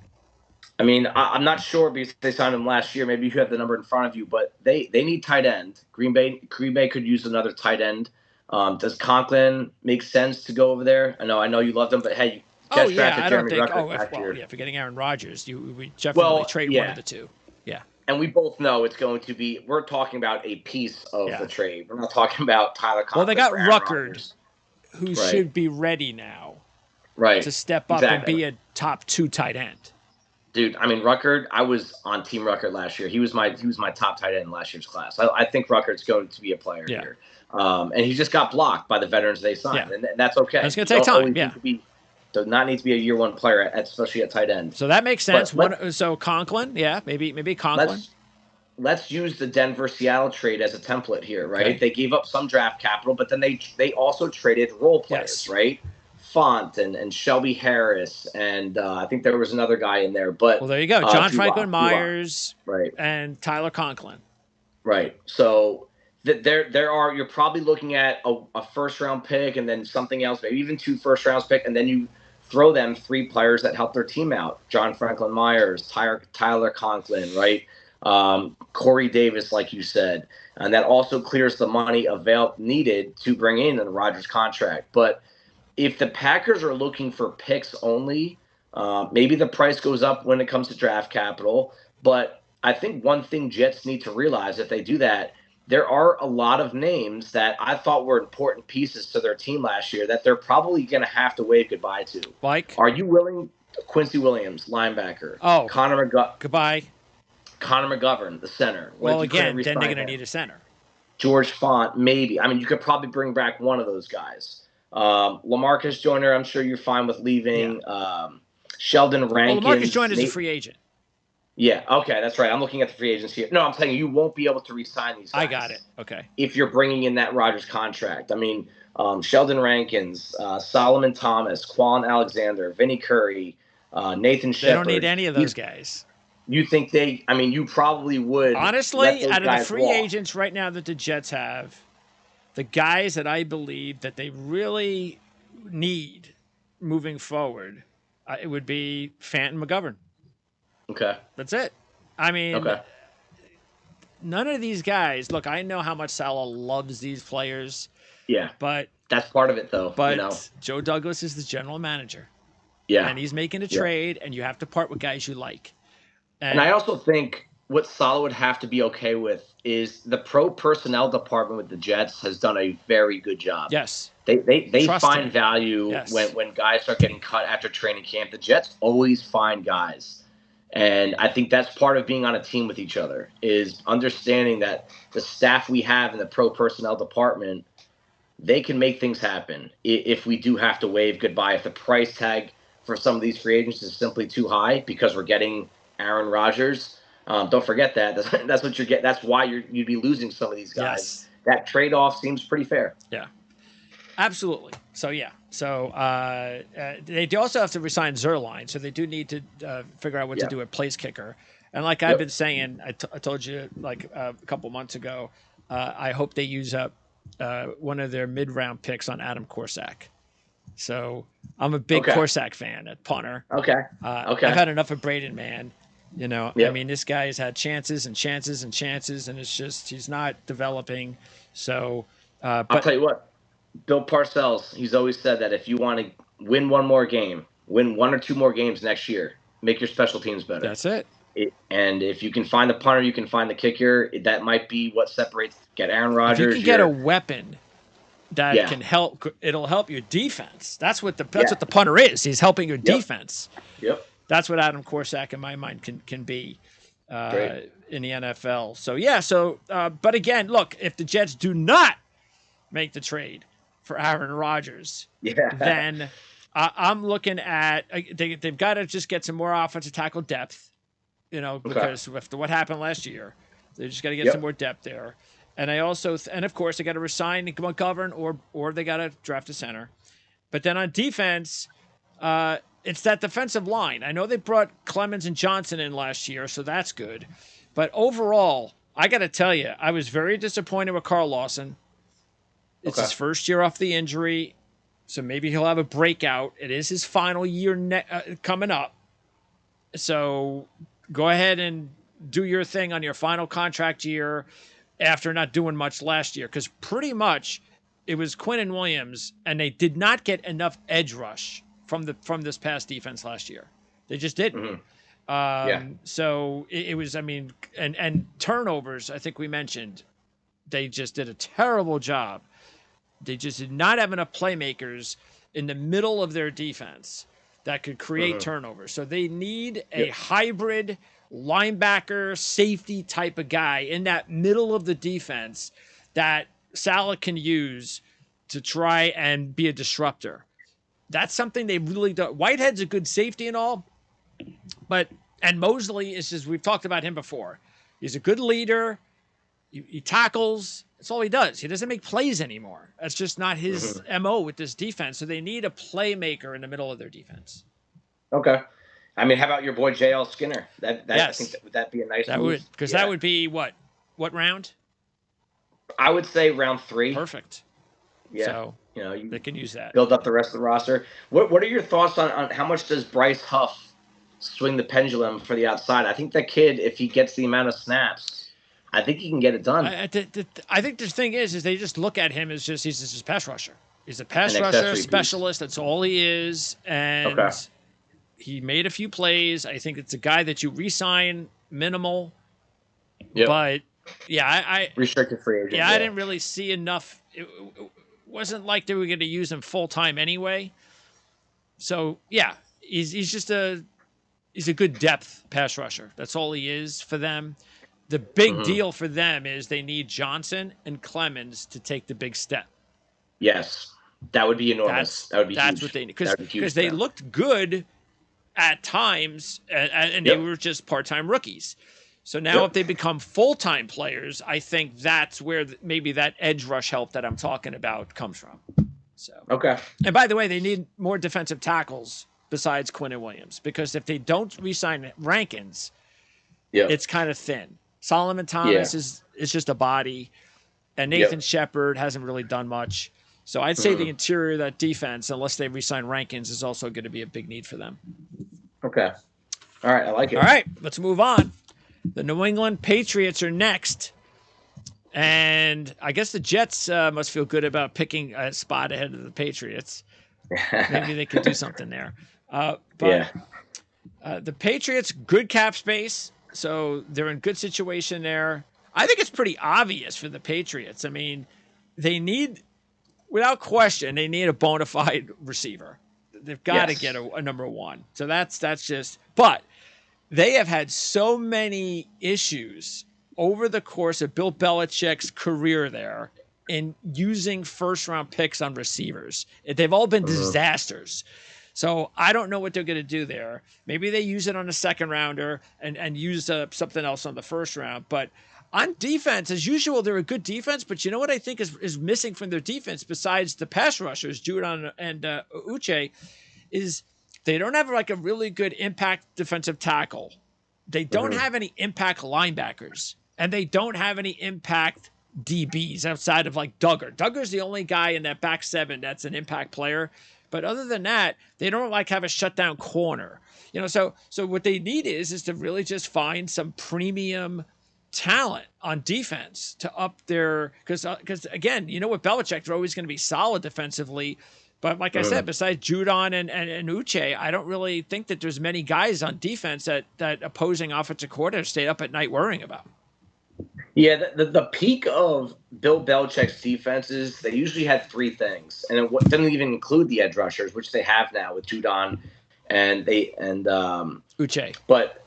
Speaker 2: I mean, I'm not sure because they signed him last year. Maybe you have the number in front of you, but they need tight end. Green Bay could use another tight end. Does Conklin make sense to go over there? I know you loved him, but hey, Jets drafted Jeremy Ruckert last year.
Speaker 1: Yeah, forgetting Aaron Rodgers, we definitely trade one of the two. Yeah.
Speaker 2: And we both know it's going to be, we're talking about a piece of the trade. We're not talking about Tyler Conklin.
Speaker 1: Well, they got Ruckert, who should be ready now to step up and be a top 2 tight end.
Speaker 2: Dude, I mean, Ruckert, I was on Team Ruckert last year. He was my top tight end in last year's class. I think Ruckert's going to be a player here. And he just got blocked by the veterans they signed, and that's okay.
Speaker 1: It's going to take time,
Speaker 2: Does not need to be a year one player, especially at tight end.
Speaker 1: So that makes sense. So Conklin, maybe Conklin.
Speaker 2: Let's use the Denver-Seattle trade as a template here, right? Okay. They gave up some draft capital, but then they also traded role players, right? Font and Shelby Harris, and I think there was another guy in there. But
Speaker 1: there you go, John Franklin Myers, right, and Tyler Conklin,
Speaker 2: right. So you're probably looking at a first round pick and then something else, maybe even 2 first rounds pick, and then you throw them 3 players that help their team out: John Franklin Myers, Tyler Conklin, right? Corey Davis, like you said, and that also clears the money needed to bring in the Rodgers contract, but if the Packers are looking for picks only, maybe the price goes up when it comes to draft capital. But I think one thing Jets need to realize if they do that, there are a lot of names that I thought were important pieces to their team last year that they're probably going to have to wave goodbye to.
Speaker 1: Like?
Speaker 2: Are you willing Quincy Williams, linebacker.
Speaker 1: Oh, goodbye.
Speaker 2: Connor McGovern, the center. What
Speaker 1: Well,
Speaker 2: if you couldn't
Speaker 1: again, then they're
Speaker 2: re-sign
Speaker 1: going to
Speaker 2: him?
Speaker 1: need a center.
Speaker 2: George Font, maybe. I mean, you could probably bring back one of those guys. LaMarcus Joyner, I'm sure you're fine with leaving.
Speaker 1: Yeah.
Speaker 2: Sheldon
Speaker 1: Well,
Speaker 2: Rankins.
Speaker 1: Marcus Joyner is a free agent.
Speaker 2: Yeah, okay, that's right. I'm looking at the free agents here. No, I'm telling you, you won't be able to re-sign these guys.
Speaker 1: I got it. Okay.
Speaker 2: If you're bringing in that Rodgers contract. I mean, Sheldon Rankins, Solomon Thomas, Quan Alexander, Vinny Curry, Nathan Shepard.
Speaker 1: They don't need any of those guys.
Speaker 2: You think you probably would.
Speaker 1: Honestly, out of the free agents right now that the Jets have, the guys that I believe that they really need moving forward, it would be Fant and McGovern.
Speaker 2: Okay.
Speaker 1: That's it. I mean, none of these guys, look, I know how much Salah loves these players.
Speaker 2: Yeah.
Speaker 1: But
Speaker 2: that's part of it, though.
Speaker 1: But Joe Douglas is the general manager.
Speaker 2: Yeah.
Speaker 1: And he's making a trade, and you have to part with guys you like.
Speaker 2: And I also think what Salah would have to be okay with is the pro personnel department with the Jets has done a very good job.
Speaker 1: Yes.
Speaker 2: They find value when guys start getting cut after training camp. The Jets always find guys. And I think that's part of being on a team with each other is understanding that the staff we have in the pro personnel department, they can make things happen if we do have to wave goodbye. If the price tag for some of these free agents is simply too high because we're getting Aaron Rodgers. Don't forget that. That's what you're getting. That's why you'd be losing some of these guys.
Speaker 1: Yes.
Speaker 2: That trade-off seems pretty fair.
Speaker 1: Yeah, absolutely. So, yeah. So, they do also have to resign Zerline. So, they do need to figure out what to do at place kicker. And like I've been saying, I told you like a couple months ago, I hope they use up one of their mid-round picks on Adam Korsak. So, I'm a big Korsak fan at punter.
Speaker 2: Okay.
Speaker 1: I've had enough of Braden, man. You know, I mean, this guy has had chances and chances and chances, and it's just he's not developing. So,
Speaker 2: I'll tell you what, Bill Parcells, he's always said that if you want to win one more game, win one or two more games next year, make your special teams better.
Speaker 1: That's it.
Speaker 2: And if you can find the punter, you can find the kicker. That might be what separates. Get Aaron Rodgers.
Speaker 1: If you can get a weapon that can help, it'll help your defense. That's what the punter is. He's helping your defense.
Speaker 2: Yep.
Speaker 1: That's what Adam Korsak, in my mind, can be in the NFL. So, but again, look, if the Jets do not make the trade for Aaron Rodgers, then I'm looking at they've got to just get some more offensive tackle depth, because after what happened last year, they just got to get some more depth there. And and of course, they got to resign McGovern or they got to draft a center. But then on defense, it's that defensive line. I know they brought Clemens and Johnson in last year, so that's good. But overall, I got to tell you, I was very disappointed with Carl Lawson. It's his first year off the injury, so maybe he'll have a breakout. It is his final year coming up. So go ahead and do your thing on your final contract year after not doing much last year, because pretty much it was Quinn and Williams, and they did not get enough edge rush from this past defense last year. They just didn't. So it was, I mean, and turnovers, I think we mentioned, they just did a terrible job. They just did not have enough playmakers in the middle of their defense that could create turnovers. So they need a hybrid linebacker, safety type of guy in that middle of the defense that Salah can use to try and be a disruptor. That's something they really don't. Whitehead's a good safety and all, and Mosley is just, we've talked about him before. He's a good leader. He tackles. That's all he does. He doesn't make plays anymore. That's just not his MO with this defense. So they need a playmaker in the middle of their defense.
Speaker 2: Okay. I mean, how about your boy J.L. Skinner? Yes. I think would that be a nice move?
Speaker 1: Because that would be what round?
Speaker 2: I would say round 3.
Speaker 1: Perfect.
Speaker 2: Yeah.
Speaker 1: So they can use that.
Speaker 2: Build up the rest of the roster. What are your thoughts on how much does Bryce Huff swing the pendulum for the outside? I think that kid, if he gets the amount of snaps, I think he can get it done.
Speaker 1: I think the thing is they just look at him as he's just a pass rusher. He's a pass rusher specialist. That's all he is. And he made a few plays. I think it's a guy that you re-sign minimal. Yep. But I
Speaker 2: restricted free agent.
Speaker 1: I didn't really see enough. It wasn't like they were going to use him full time anyway. So he's just he's a good depth pass rusher. That's all he is for them. The big deal for them is they need Johnson and Clemens to take the big step.
Speaker 2: Yes, that would be enormous. That would be
Speaker 1: That's
Speaker 2: huge.
Speaker 1: what they need,
Speaker 2: That would be huge
Speaker 1: because
Speaker 2: for
Speaker 1: they
Speaker 2: them.
Speaker 1: looked good at times, and they were just part-time rookies. So now if they become full-time players, I think that's where maybe that edge rush help that I'm talking about comes from. So
Speaker 2: Okay.
Speaker 1: And by the way, they need more defensive tackles besides Quinn Williams, because if they don't re-sign Rankins, it's kind of thin. Solomon Thomas is just a body, and Nathan Shepard hasn't really done much. So I'd say the interior of that defense, unless they re-sign Rankins, is also going to be a big need for them.
Speaker 2: Okay. All right, I like it.
Speaker 1: All right, let's move on. The New England Patriots are next. And I guess the Jets must feel good about picking a spot ahead of the Patriots. Maybe they could do something there. The Patriots, good cap space, so they're in good situation there. I think it's pretty obvious for the Patriots. I mean, they need, without question, they need a bona fide receiver. They've got to get a number one. So that's just, but they have had so many issues over the course of Bill Belichick's career there in using first-round picks on receivers. They've all been disasters. So I don't know what they're going to do there. Maybe they use it on a second rounder and use something else on the first round. But on defense, as usual, they're a good defense. But you know what I think is missing from their defense, besides the pass rushers, Judon and Uche, is they don't have like a really good impact defensive tackle. They don't have any impact linebackers. And they don't have any impact DBs outside of like Duggar. Duggar's the only guy in that back seven that's an impact player. But other than that, they don't like have a shutdown corner. So what they need is to really just find some premium talent on defense to up their, because again, you know what, Belichick, they're always going to be solid defensively. But like I said, besides Judon and Uche, I don't really think that there's many guys on defense that opposing offensive coordinators stay up at night worrying about.
Speaker 2: Yeah, the peak of Bill Belichick's defenses, they usually had three things, and it didn't even include the edge rushers, which they have now with Judon and
Speaker 1: Uche.
Speaker 2: But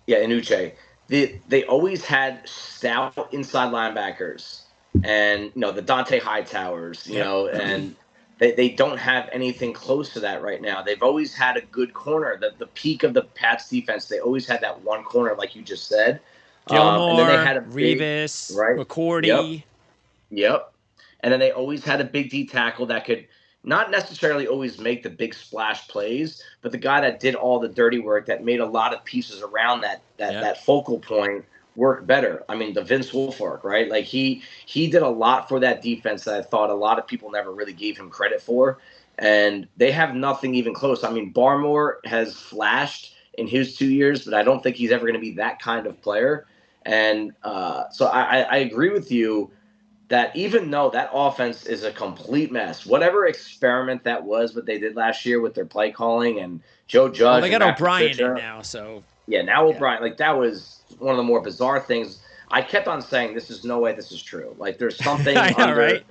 Speaker 2: and Uche, they always had stout inside linebackers, and the Dante Hightowers, and they don't have anything close to that right now. They've always had a good corner. The peak of the Pats defense, they always had that one corner, like you just said.
Speaker 1: Gilmore,
Speaker 2: and then they had
Speaker 1: Revis, McCourty.
Speaker 2: Yep. And then they always had a big D tackle that could not necessarily always make the big splash plays, but the guy that did all the dirty work, that made a lot of pieces around that focal point work better. I mean, the Vince Wilfork, right? Like he did a lot for that defense that I thought a lot of people never really gave him credit for. And they have nothing even close. I mean, Barmore has flashed in his 2 years, but I don't think he's ever going to be that kind of player. And so I agree with you that even though that offense is a complete mess, whatever experiment that was, what they did last year with their play calling and Joe Judge.
Speaker 1: Well, they got O'Brien in now, so.
Speaker 2: Yeah, now O'Brien. Like, that was one of the more bizarre things. I kept on saying, there's no way this is true. Like, there's something
Speaker 1: I know, right?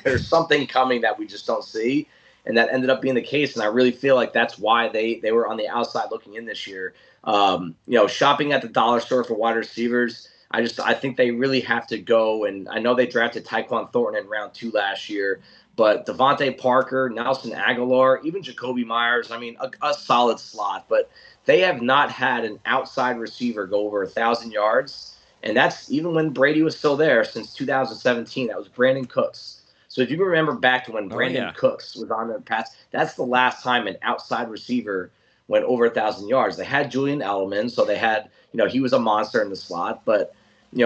Speaker 2: There's something coming that we just don't see. And that ended up being the case. And I really feel like that's why they were on the outside looking in this year. Shopping at the dollar store for wide receivers, I think they really have to go. And I know they drafted Tyquan Thornton in round 2 last year, but Devontae Parker, Nelson Aguilar, even Jacoby Myers, I mean, a solid slot. But they have not had an outside receiver go over 1,000 yards. And that's even when Brady was still there since 2017. That was Brandon Cooks. So if you remember back to when Brandon Cooks was on the Pats, that's the last time an outside receiver went over 1,000 yards. They had Julian Edelman, so they had, he was a monster in the slot. But,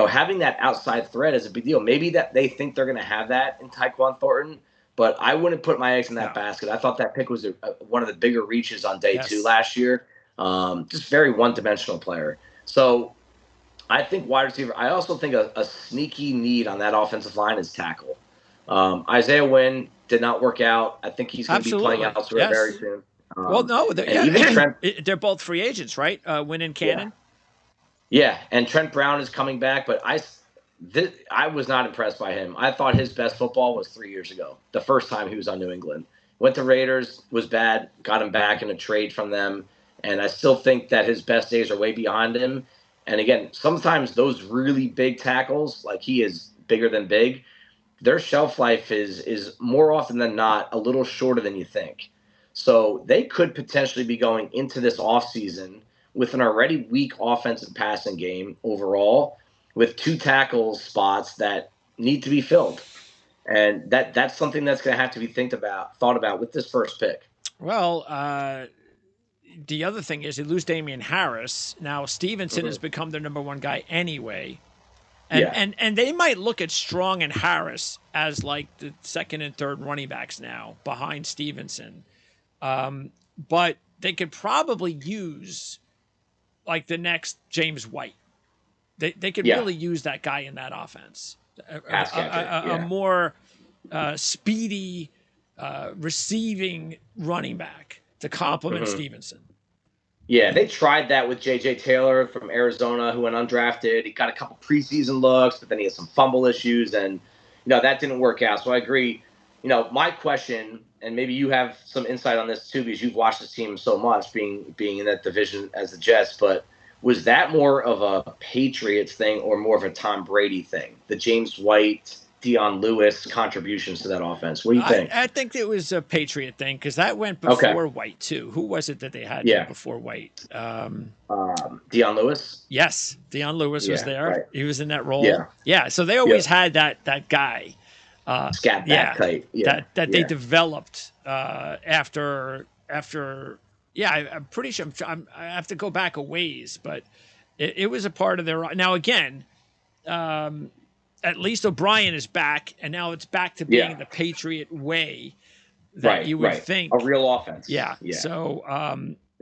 Speaker 2: having that outside threat is a big deal. Maybe that they think they're going to have that in Tyquan Thornton, but I wouldn't put my eggs in that basket. I thought that pick was one of the bigger reaches on day 2 last year. Just very one-dimensional player. So I think wide receiver. I also think a sneaky need on that offensive line is tackle. Isaiah Wynn did not work out. I think he's going to be playing elsewhere very soon.
Speaker 1: They're both free agents, right? Wynn and Cannon.
Speaker 2: Yeah, and Trent Brown is coming back, but I was not impressed by him. I thought his best football was 3 years ago, the first time he was on New England. Went to Raiders, was bad, got him back in a trade from them, and I still think that his best days are way behind him. And again, sometimes those really big tackles, like he is bigger than big, their shelf life is more often than not a little shorter than you think. So they could potentially be going into this offseason with an already weak offensive passing game overall, with two tackle spots that need to be filled. And that's something that's going to have to be thought about with this first pick.
Speaker 1: Well, the other thing is they lose Damian Harris. Now Stevenson has become their number one guy anyway. And they might look at Strong and Harris as like the second and third running backs now behind Stevenson. But they could probably use like the next James White. They could really use that guy in that offense. A more speedy receiving running back to complement Stevenson.
Speaker 2: Yeah, they tried that with J.J. Taylor from Arizona, who went undrafted. He got a couple preseason looks, but then he had some fumble issues, and that didn't work out. So I agree. My question, and maybe you have some insight on this too, because you've watched this team so much, being in that division as the Jets. But was that more of a Patriots thing or more of a Tom Brady thing? The James White, Dion Lewis contributions to that offense. What do you think?
Speaker 1: I think it was a Patriot thing because that went before White too. Who was it that they had before White?
Speaker 2: Dion Lewis.
Speaker 1: Yes, Dion Lewis was there. Right. He was in that role. Yeah. So they always had that guy.
Speaker 2: Scat back type.
Speaker 1: That they developed after. Yeah, I'm pretty sure. I have to go back a ways, but it was a part of their. Now again. At least O'Brien is back, and now it's back to being the Patriot way that you would think.
Speaker 2: A real offense.
Speaker 1: Yeah. So,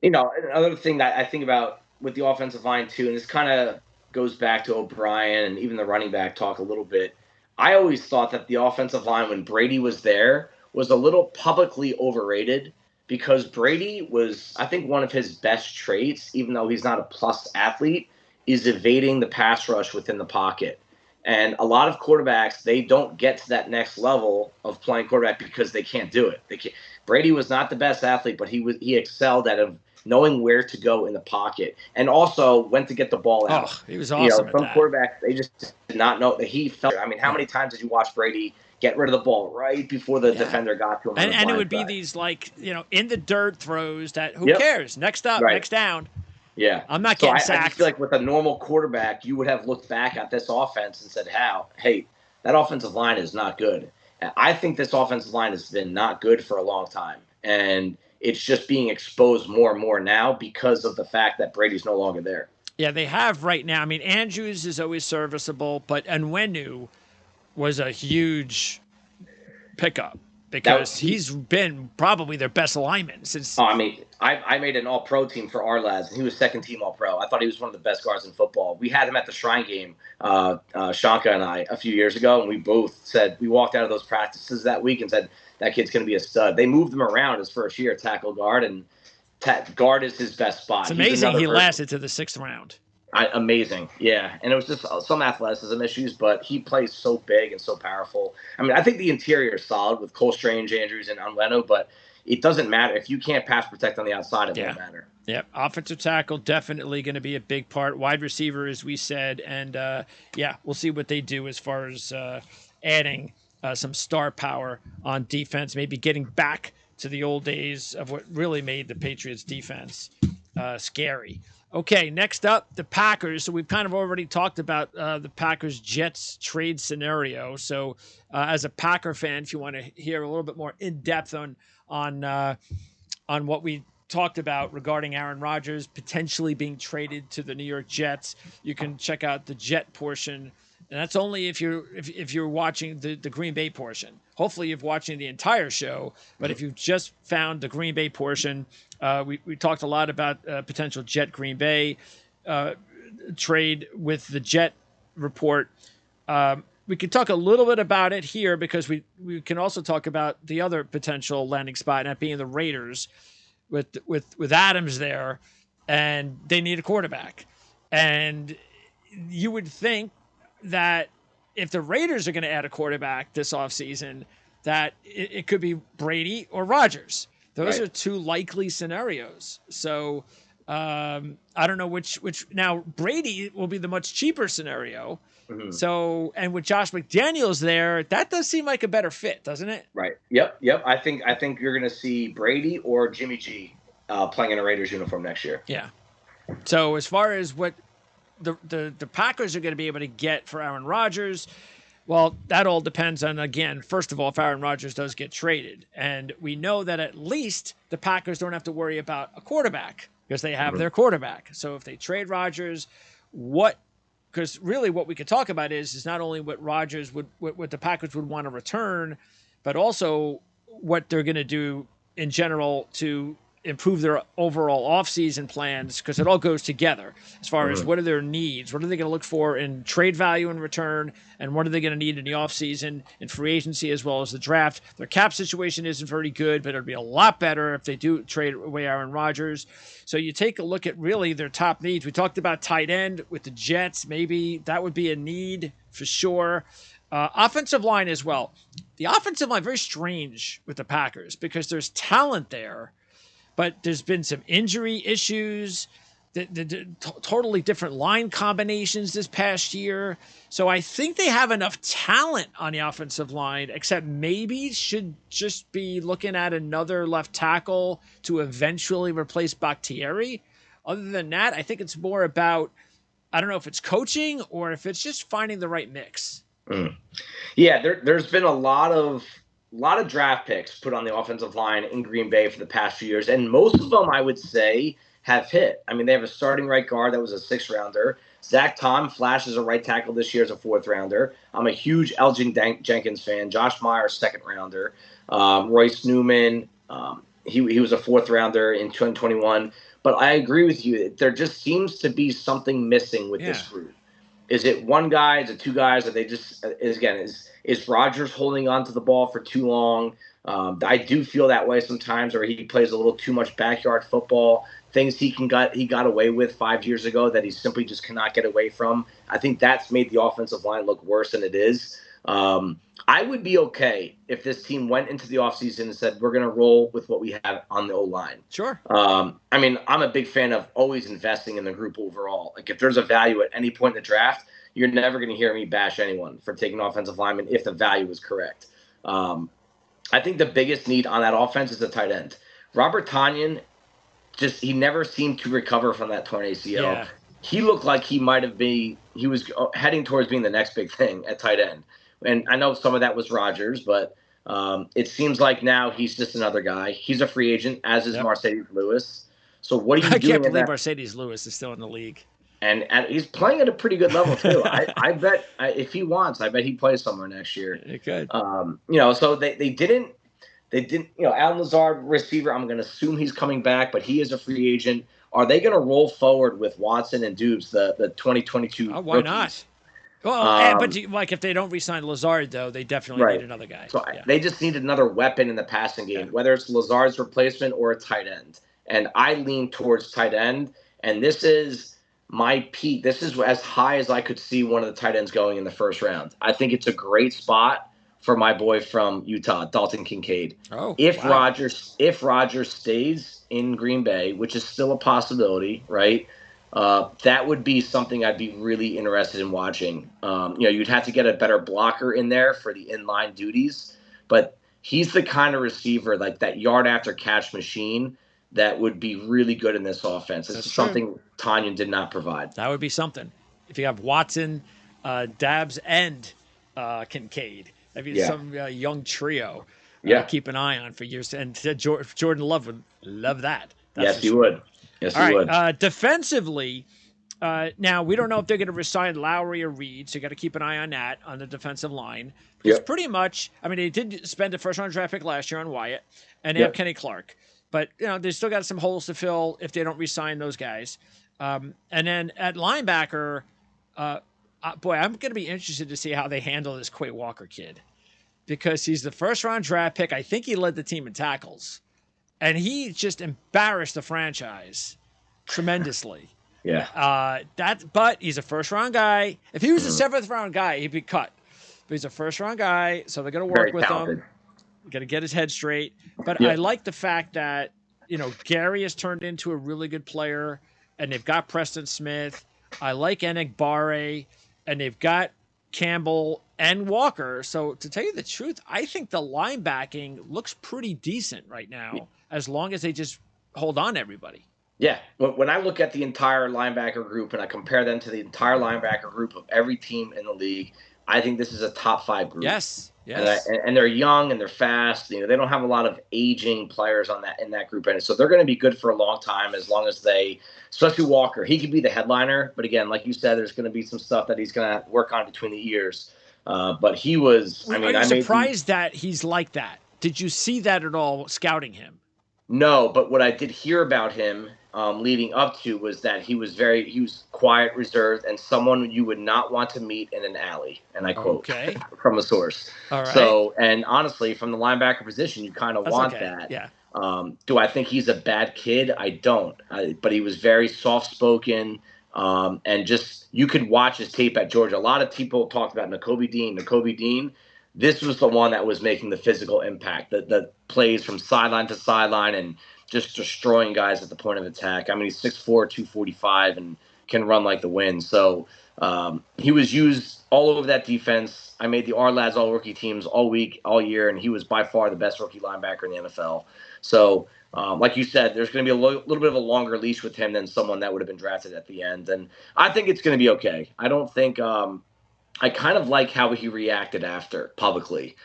Speaker 2: another thing that I think about with the offensive line too, and this kind of goes back to O'Brien and even the running back talk a little bit. I always thought that the offensive line when Brady was there was a little publicly overrated because Brady was, I think, one of his best traits, even though he's not a plus athlete, is evading the pass rush within the pocket. And a lot of quarterbacks, they don't get to that next level of playing quarterback because they can't do it. Brady was not the best athlete, but he excelled at knowing where to go in the pocket and also when to get the ball out.
Speaker 1: Oh, he was awesome at
Speaker 2: some
Speaker 1: that.
Speaker 2: quarterbacks, they just did not know that he felt. I mean, how many times did you watch Brady get rid of the ball right before the defender got to him?
Speaker 1: And it would be these in the dirt throws that who cares? Next up, next down.
Speaker 2: Yeah.
Speaker 1: I'm not getting sacked.
Speaker 2: I just feel like with a normal quarterback, you would have looked back at this offense and said, hey, that offensive line is not good. And I think this offensive line has been not good for a long time. And it's just being exposed more and more now because of the fact that Brady's no longer there.
Speaker 1: Yeah, they have right now. I mean, Andrews is always serviceable, but Onwenu was a huge pickup. Because he's been probably their best lineman since.
Speaker 2: I mean, I made an All-Pro team for our lads, and he was second team All-Pro. I thought he was one of the best guards in football. We had him at the Shrine game, Shanka and I, a few years ago, and we both said we walked out of those practices that week and said that kid's going to be a stud. They moved him around his first year, tackle guard, and guard is his best spot.
Speaker 1: It's amazing he lasted to the 6th round.
Speaker 2: Amazing, yeah. And it was just some athleticism issues, but he plays so big and so powerful. I mean, I think the interior is solid with Cole Strange, Andrews, and Onwenu, but it doesn't matter. If you can't pass protect on the outside, it won't matter.
Speaker 1: Yeah, offensive tackle definitely going to be a big part. Wide receiver, as we said, and we'll see what they do as far as adding some star power on defense, maybe getting back to the old days of what really made the Patriots defense scary. Okay, next up, the Packers. So we've kind of already talked about the Packers-Jets trade scenario. So as a Packer fan, if you want to hear a little bit more in depth on what we talked about regarding Aaron Rodgers potentially being traded to the New York Jets, you can check out the Jet portion. And that's only if you're watching the Green Bay portion. Hopefully you're watching the entire show. But if you've just found the Green Bay portion, we talked a lot about potential Jet Green Bay trade with the Jet report. We can talk a little bit about it here because we can also talk about the other potential landing spot, that being the Raiders with Adams there, and they need a quarterback. And you would think that if the Raiders are going to add a quarterback this offseason, that it could be Brady or Rodgers. Those
Speaker 2: Right.
Speaker 1: are two likely scenarios. So I don't know which. Now Brady will be the much cheaper scenario.
Speaker 2: Mhm.
Speaker 1: So, and with Josh McDaniels there, that does seem like a better fit, doesn't it?
Speaker 2: Right. Yep. I think you're going to see Brady or Jimmy G playing in a Raiders uniform next year.
Speaker 1: Yeah. So as far as what the Packers are going to be able to get for Aaron Rodgers, well, that all depends on, again, first of all, if Aaron Rodgers does get traded. And we know that at least the Packers don't have to worry about a quarterback because they have
Speaker 2: Mhm.
Speaker 1: their quarterback. So if they trade Rodgers, because really what we could talk about is not only what Rodgers what the Packers would want to return, but also what they're going to do in general to improve their overall offseason plans, because it all goes together as far as
Speaker 2: Mhm.
Speaker 1: what are their needs, what are they going to look for in trade value in return, and what are they going to need in the offseason, in free agency, as well as the draft. Their cap situation isn't very good, but it'll be a lot better if they do trade away Aaron Rodgers. So you take a look at really their top needs. We talked about tight end with the Jets. Maybe that would be a need for sure. Offensive line as well. The offensive line, very strange with the Packers because there's talent there, but there's been some injury issues, totally different line combinations this past year. So I think they have enough talent on the offensive line, except maybe should just be looking at another left tackle to eventually replace Bakhtiari. Other than that, I think it's more about, I don't know if it's coaching or if it's just finding the right mix.
Speaker 2: Mm. Yeah, there's been a lot of draft picks put on the offensive line in Green Bay for the past few years, and most of them I would say have hit. I mean, they have a starting right guard that was a 6th-rounder. Zach Tom flashes a right tackle this year as a 4th-rounder. I'm a huge Elgin Jenkins fan. Josh Myers, 2nd-rounder. Royce Newman, he was a 4th-rounder in 2021. But I agree with you. There just seems to be something missing with this group. Is it one guy? Is it two guys? Are they just is Rodgers holding on to the ball for too long? I do feel that way sometimes, or he plays a little too much backyard football. Things he got away with 5 years ago that he simply just cannot get away from. I think that's made the offensive line look worse than it is. I would be okay if this team went into the offseason and said, we're going to roll with what we have on the O-line.
Speaker 1: Sure.
Speaker 2: I mean, I'm a big fan of always investing in the group overall. Like, if there's a value at any point in the draft, you're never going to hear me bash anyone for taking offensive lineman if the value is correct. I think the biggest need on that offense is the tight end. Robert Tonyan, he never seemed to recover from that torn ACL.
Speaker 1: Yeah.
Speaker 2: He looked like he was heading towards being the next big thing at tight end. And I know some of that was Rodgers, but it seems like now he's just another guy. He's a free agent, as is Mercedes Lewis. So what are you doing?
Speaker 1: I can't believe Mercedes Lewis is still in the league.
Speaker 2: And he's playing at a pretty good level too. I bet if he wants, I bet he plays somewhere next year.
Speaker 1: It could.
Speaker 2: So they didn't. Alan Lazard, receiver, I'm going to assume he's coming back, but he is a free agent. Are they going to roll forward with Watson and Dubes, the 2022
Speaker 1: why
Speaker 2: rookies?
Speaker 1: not? Well, but if they don't re-sign Lazard, though, they definitely need another guy.
Speaker 2: So they just need another weapon in the passing game, whether it's Lazard's replacement or a tight end. And I lean towards tight end. And this is my peak. This is as high as I could see one of the tight ends going in the first round. I think it's a great spot for my boy from Utah, Dalton Kincaid. If Rodgers stays in Green Bay, which is still a possibility, right? That would be something I'd be really interested in watching. You'd have to get a better blocker in there for the inline duties, but he's the kind of receiver, like that yard after catch machine, that would be really good in this offense. It's something Tonyan did not provide.
Speaker 1: That would be something. If you have Watson, Dabbs, and Kincaid, that'd be some young trio. Keep an eye on for years. And Jordan Love would love that.
Speaker 2: Yes, he would. Yes, he would.
Speaker 1: Defensively, now we don't know if they're going to resign Lowry or Reed, so you got to keep an eye on that on the defensive line. It's pretty much. I mean, they did spend a first-round draft pick last year on Wyatt, and they have Kenny Clark, but they still got some holes to fill if they don't resign those guys. And then at linebacker, boy, I'm going to be interested to see how they handle this Quay Walker kid, because he's the first-round draft pick. I think he led the team in tackles. And he just embarrassed the franchise tremendously. But he's a first-round guy. If he was a 7th-round guy, he'd be cut. But he's a first-round guy, so they're going to work with him. Got to get his head straight. But I
Speaker 2: Yep.
Speaker 1: like the fact that, Gary has turned into a really good player, and they've got Preston Smith. I like Enigbare, and they've got Campbell and Walker. So to tell you the truth, I think the linebacking looks pretty decent right now, as long as they just hold on to everybody.
Speaker 2: Yeah. When I look at the entire linebacker group and I compare them to the entire linebacker group of every team in the league, I think this is a top 5 group.
Speaker 1: Yes.
Speaker 2: And,
Speaker 1: Yes.
Speaker 2: and they're young and they're fast. They don't have a lot of aging players in that group, and so they're going to be good for a long time as long as they, especially Walker. He could be the headliner, but again, like you said, there's going to be some stuff that he's going to work on between the ears. But he was.
Speaker 1: Are you surprised that he's like that? Did you see that at all scouting him?
Speaker 2: No, but what I did hear about him leading up to was that he was quiet, reserved, and someone you would not want to meet in an alley. And I quote from a source.
Speaker 1: All right.
Speaker 2: So, and honestly, from the linebacker position, you kind of want that.
Speaker 1: Yeah.
Speaker 2: Do I think he's a bad kid? I don't. But he was very soft-spoken, and just you could watch his tape at Georgia. A lot of people talked about Nakobe Dean. This was the one that was making the physical impact, the plays from sideline to sideline and just destroying guys at the point of attack. I mean, he's 6'4", 245, and can run like the wind. So he was used all over that defense. I made the R-Lads all-rookie teams all week, all year, and he was by far the best rookie linebacker in the NFL. So, like you said, there's going to be a little bit of a longer leash with him than someone that would have been drafted at the end. And I think it's going to be okay. I don't think I kind of like how he reacted after publicly.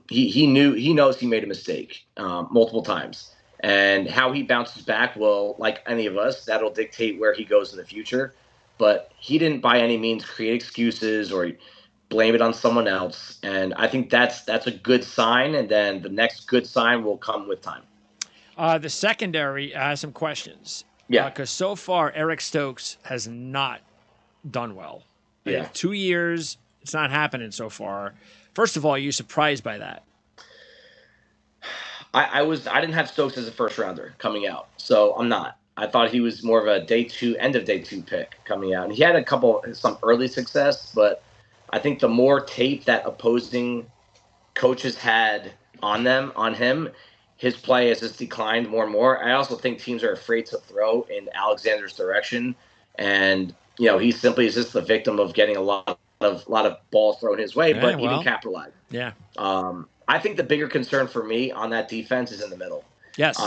Speaker 2: He knows he made a mistake multiple times, and how he bounces back will, like any of us, that'll dictate where he goes in the future. But he didn't by any means create excuses or blame it on someone else, and I think that's a good sign. And then the next good sign will come with time.
Speaker 1: The secondary has some questions.
Speaker 2: Yeah,
Speaker 1: because so far Eric Stokes has not done well.
Speaker 2: Yeah.
Speaker 1: 2 years, it's not happening so far. First of all, are you surprised by that?
Speaker 2: I didn't have Stokes as a first rounder coming out, so I'm not. I thought he was more of a end of day two pick coming out. And he had some early success, but I think the more tape that opposing coaches had on him, his play has just declined more and more. I also think teams are afraid to throw in Alexander's direction, and he simply is just the victim of getting a lot of balls thrown his way, but he didn't capitalize.
Speaker 1: Yeah.
Speaker 2: I think the bigger concern for me on that defense is in the middle.
Speaker 1: Yes.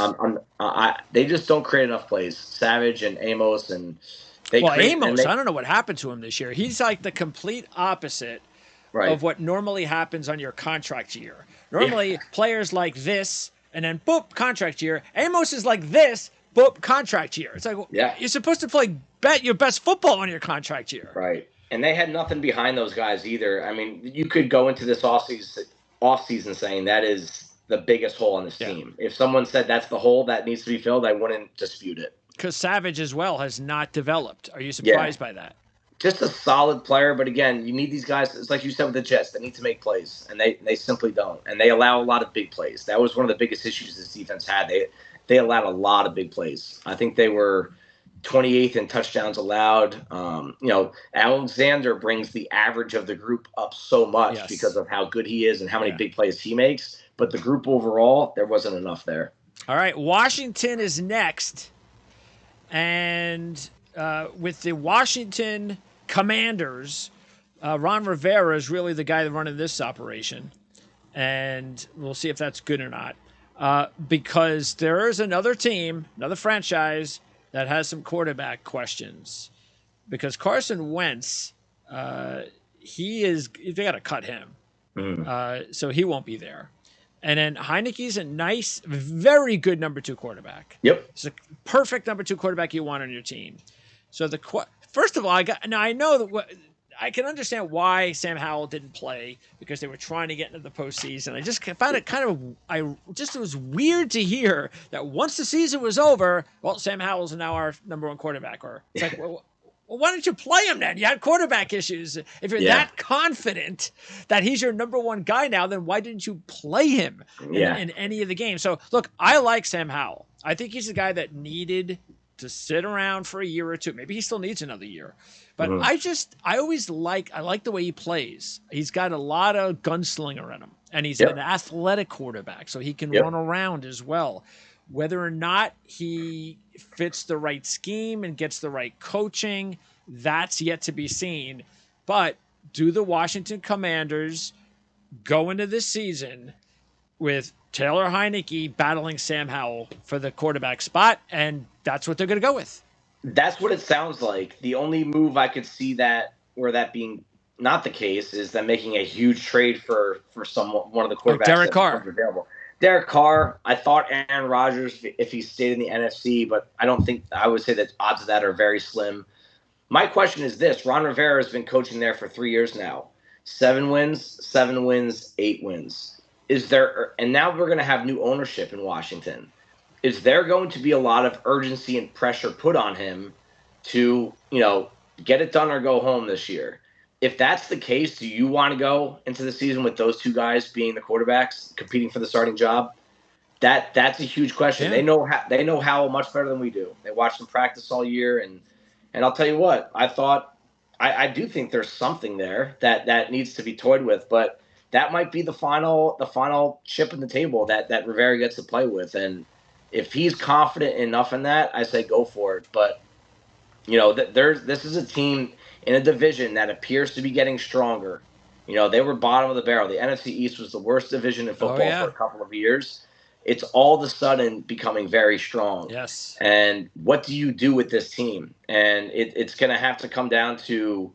Speaker 2: They just don't create enough plays. Savage and Amos
Speaker 1: Amos, I don't know what happened to him this year. He's like the complete opposite of what normally happens on your contract year. Normally, players like this, and then boop, contract year. Amos is like this, boop, contract year. It's like, you're supposed to play your best football on your contract year.
Speaker 2: Right. And they had nothing behind those guys either. I mean, you could go into this offseason saying that is the biggest hole on this team. If someone said that's the hole that needs to be filled, I wouldn't dispute it.
Speaker 1: Because Savage as well has not developed. Are you surprised by that?
Speaker 2: Just a solid player, but again, you need these guys. It's like you said with the Jets; they need to make plays, and they simply don't. And they allow a lot of big plays. That was one of the biggest issues this defense had. They allowed a lot of big plays. I think they were 28th in touchdowns allowed. Alexander brings the average of the group up so much because of how good he is and how many big plays he makes. But the group overall, there wasn't enough there.
Speaker 1: All right, Washington is next, and with the Washington Commanders, Ron Rivera is really the guy running this operation, and we'll see if that's good or not. Because there is another team, another franchise that has some quarterback questions. Because Carson Wentz, they got to cut him, so he won't be there. And then Heineke's a nice, very good number 2 quarterback.
Speaker 2: Yep,
Speaker 1: it's a perfect number 2 quarterback you want on your team. So first of all, I know that I can understand why Sam Howell didn't play, because they were trying to get into the postseason. I just found it it was weird to hear that once the season was over, Sam Howell's now our number 1 quarterback. Or it's like, well, why didn't you play him then? You had quarterback issues. If you're that confident that he's your number 1 guy now, then why didn't you play him in any of the games? So look, I like Sam Howell. I think he's a guy that needed to sit around for a year or two. Maybe he still needs another year. But I like the way he plays. He's got a lot of gunslinger in him. and he's an
Speaker 2: Yep.
Speaker 1: athletic quarterback, so he can run
Speaker 2: Yep.
Speaker 1: around as well. Whether or not he fits the right scheme and gets the right coaching, that's yet to be seen. But do the Washington Commanders go into this season with Taylor Heineke battling Sam Howell for the quarterback spot? And that's what they're going to go with.
Speaker 2: That's what it sounds like. The only move I could see that where that being not the case is them making a huge trade for one of the quarterbacks
Speaker 1: Derek
Speaker 2: that
Speaker 1: Carr.
Speaker 2: becomes available. Derek Carr, I thought Aaron Rodgers if he stayed in the NFC, but I don't think I would say that odds of that are very slim. My question is this: Ron Rivera has been coaching there for 3 years now. 7 wins, 8 wins. Is there? And now we're going to have new ownership in Washington. Is there going to be a lot of urgency and pressure put on him to, get it done or go home this year? If that's the case, do you want to go into the season with those two guys being the quarterbacks competing for the starting job? That's a huge question.
Speaker 1: Yeah.
Speaker 2: They know Howell much better than we do. They watched him practice all year, and I'll tell you what, I do think there's something there that needs to be toyed with, but that might be the final chip in the table that Rivera gets to play with. And if he's confident enough in that, I say go for it. But this is a team in a division that appears to be getting stronger. They were bottom of the barrel. The NFC East was the worst division in football for a couple of years. It's all of a sudden becoming very strong.
Speaker 1: Yes.
Speaker 2: And what do you do with this team? And it's going to have to come down to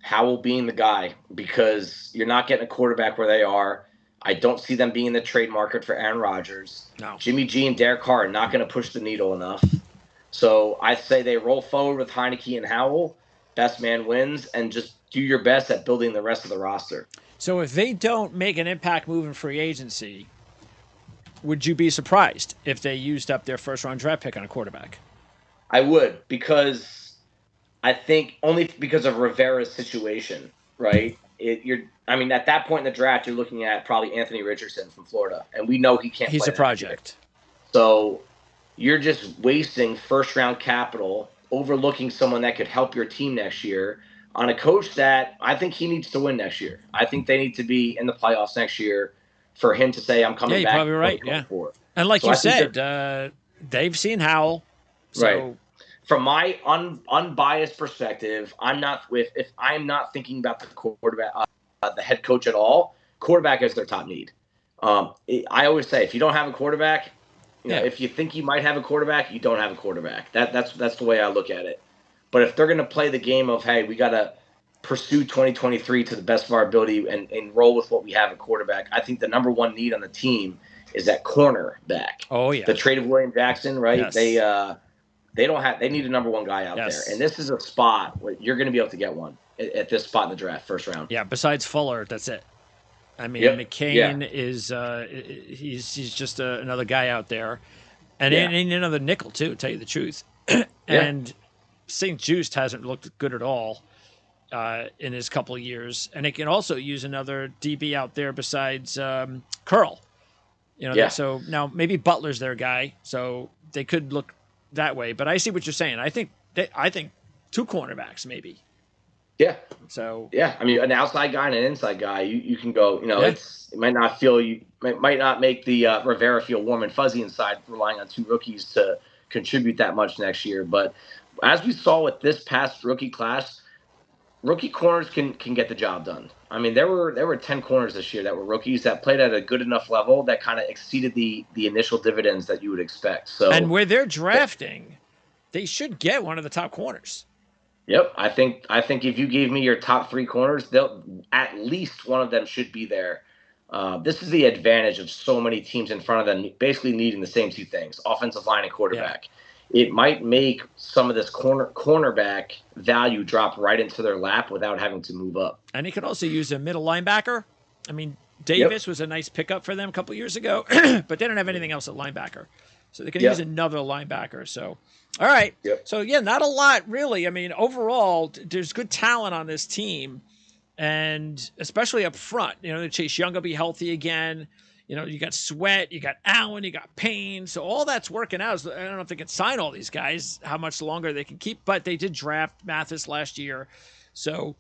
Speaker 2: Howell being the guy, because you're not getting a quarterback where they are. I don't see them being in the trade market for Aaron Rodgers.
Speaker 1: No.
Speaker 2: Jimmy G and Derek Carr are not going to push the needle enough. So I say they roll forward with Heineke and Howell. Best man wins, and just do your best at building the rest of the roster.
Speaker 1: So if they don't make an impact move in free agency, would you be surprised if they used up their first-round draft pick on a quarterback?
Speaker 2: I would, because I think only because of Rivera's situation, right? At that point in the draft, you're looking at probably Anthony Richardson from Florida, and we know he can't.
Speaker 1: He's
Speaker 2: play
Speaker 1: a project.
Speaker 2: So you're just wasting first-round capital, overlooking someone that could help your team next year on a coach that I think he needs to win next year. I think they need to be in the playoffs next year for him to say, I'm coming back.
Speaker 1: Yeah, you're probably right. Yeah. And like you said, they've seen Howell. So.
Speaker 2: Right. From my unbiased perspective, if I'm not thinking about the quarterback, the head coach at all, quarterback is their top need. I always say, if you don't have a quarterback, if you think you might have a quarterback, you don't have a quarterback. That's the way I look at it. But if they're going to play the game of, hey, we got to pursue 2023 to the best of our ability and roll with what we have at quarterback, I think the number one need on the team is that cornerback.
Speaker 1: Oh yeah.
Speaker 2: The trade of William Jackson, right?
Speaker 1: Yes.
Speaker 2: They need a number one guy out there. And this is a spot where you're going to be able to get one at this spot in the draft, first round.
Speaker 1: Yeah, besides Fuller, that's it. I mean, McCain is he's just another guy out there. And another nickel too, to tell you the truth. And St. Just hasn't looked good at all in his couple of years. And they can also use another DB out there besides Curl. So now maybe Butler's their guy, so they could look that way. But I see what you're saying. I think two cornerbacks maybe.
Speaker 2: Yeah.
Speaker 1: So
Speaker 2: an outside guy and an inside guy. You can go. It might not make the Rivera feel warm and fuzzy inside, relying on two rookies to contribute that much next year. But as we saw with this past rookie class, rookie corners can get the job done. I mean, there were 10 corners this year that were rookies that played at a good enough level that kind of exceeded the initial dividends that you would expect. So,
Speaker 1: and where they're drafting, they should get one of the top corners.
Speaker 2: Yep, I think if you gave me your top 3 corners, at least one of them should be there. This is the advantage of so many teams in front of them basically needing the same two things: offensive line and quarterback. Yeah. It might make some of this cornerback value drop right into their lap without having to move up.
Speaker 1: And he could also use a middle linebacker. I mean, Davis was a nice pickup for them a couple years ago, but they don't have anything else at linebacker. So they can use another linebacker. So, all right.
Speaker 2: Yep.
Speaker 1: So, not a lot, really. I mean, overall, there's good talent on this team, and especially up front. Chase Young will be healthy again. You got Sweat, you got Allen, you got Payne. So all that's working out. I don't know if they can sign all these guys, how much longer they can keep, but they did draft Mathis last year. So,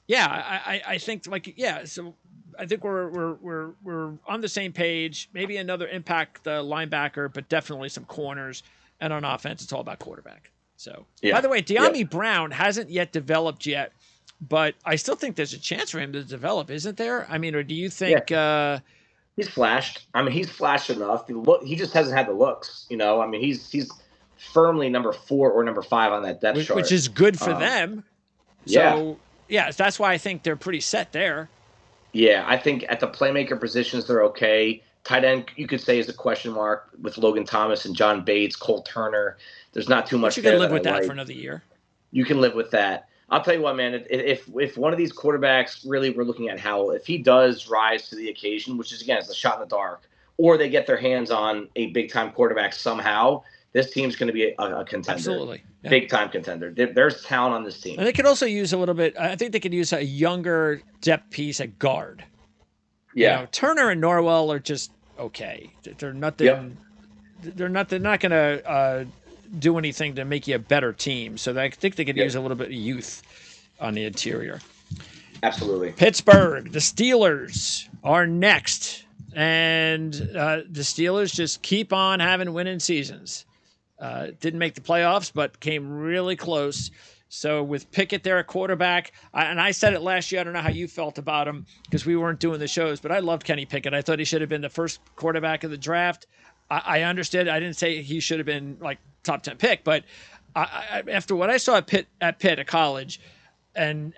Speaker 1: I think, so I think we're on the same page. Maybe another impact linebacker, but definitely some corners. And on offense, it's all about quarterback. So, by the way, De'Ami Brown hasn't yet developed yet, but I still think there's a chance for him to develop, isn't there? I mean, or do you think?
Speaker 2: He's flashed. I mean, he's flashed enough. He just hasn't had the looks. I mean, he's firmly number 4 or number 5 on that depth chart,
Speaker 1: which is good for them. So, that's why I think they're pretty set there.
Speaker 2: Yeah, I think at the playmaker positions, they're okay. Tight end, you could say, is a question mark with Logan Thomas and John Bates, Cole Turner. There's not too much
Speaker 1: there.
Speaker 2: You
Speaker 1: can live with that for another year.
Speaker 2: You can live with that. I'll tell you what, man, if one of these quarterbacks, really, we're looking at Howell, if he does rise to the occasion, which is, again, it's a shot in the dark, or they get their hands on a big-time quarterback somehow, this team's going to be a contender.
Speaker 1: Absolutely.
Speaker 2: Yeah. Big-time contender. There's talent on this team.
Speaker 1: And they could also use a little bit, I think they could use a younger depth piece at guard.
Speaker 2: Yeah.
Speaker 1: Turner and Norwell are just okay. They're nothing. Yep. They're not going to do anything to make you a better team. So I think they could use a little bit of youth on the interior.
Speaker 2: Absolutely.
Speaker 1: Pittsburgh, the Steelers are next. And the Steelers just keep on having winning seasons. Didn't make the playoffs, but came really close. So with Pickett there at quarterback, and I said it last year, I don't know how you felt about him because we weren't doing the shows, but I loved Kenny Pickett. I thought he should have been the first quarterback of the draft. I understood. I didn't say he should have been like top 10 pick, but after what I saw at Pitt at college, and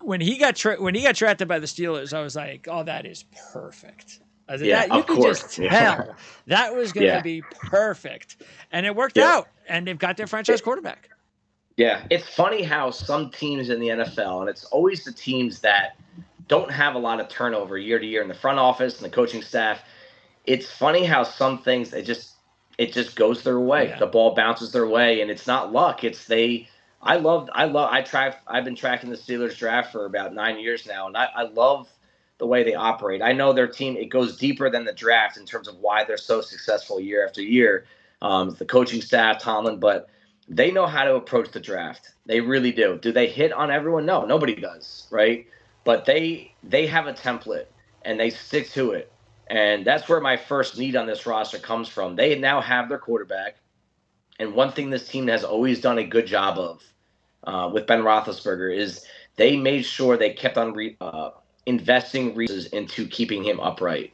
Speaker 1: when he got drafted by the Steelers, I was like, oh, that is perfect. I said, you could just tell that was going to be perfect, and it worked out. And they've got their franchise quarterback.
Speaker 2: Yeah, it's funny how some teams in the NFL, and it's always the teams that don't have a lot of turnover year to year in the front office and the coaching staff. It's funny how some things it just goes their way. Yeah. The ball bounces their way, and it's not luck. I've been tracking the Steelers draft for about 9 years now, and I love the way they operate. I know their team, it goes deeper than the draft in terms of why they're so successful year after year. The coaching staff, Tomlin, but they know how to approach the draft. They really do. Do they hit on everyone? No, nobody does, right? But they have a template, and they stick to it. And that's where my first need on this roster comes from. They now have their quarterback. And one thing this team has always done a good job of with Ben Roethlisberger is they made sure they kept on investing resources into keeping him upright.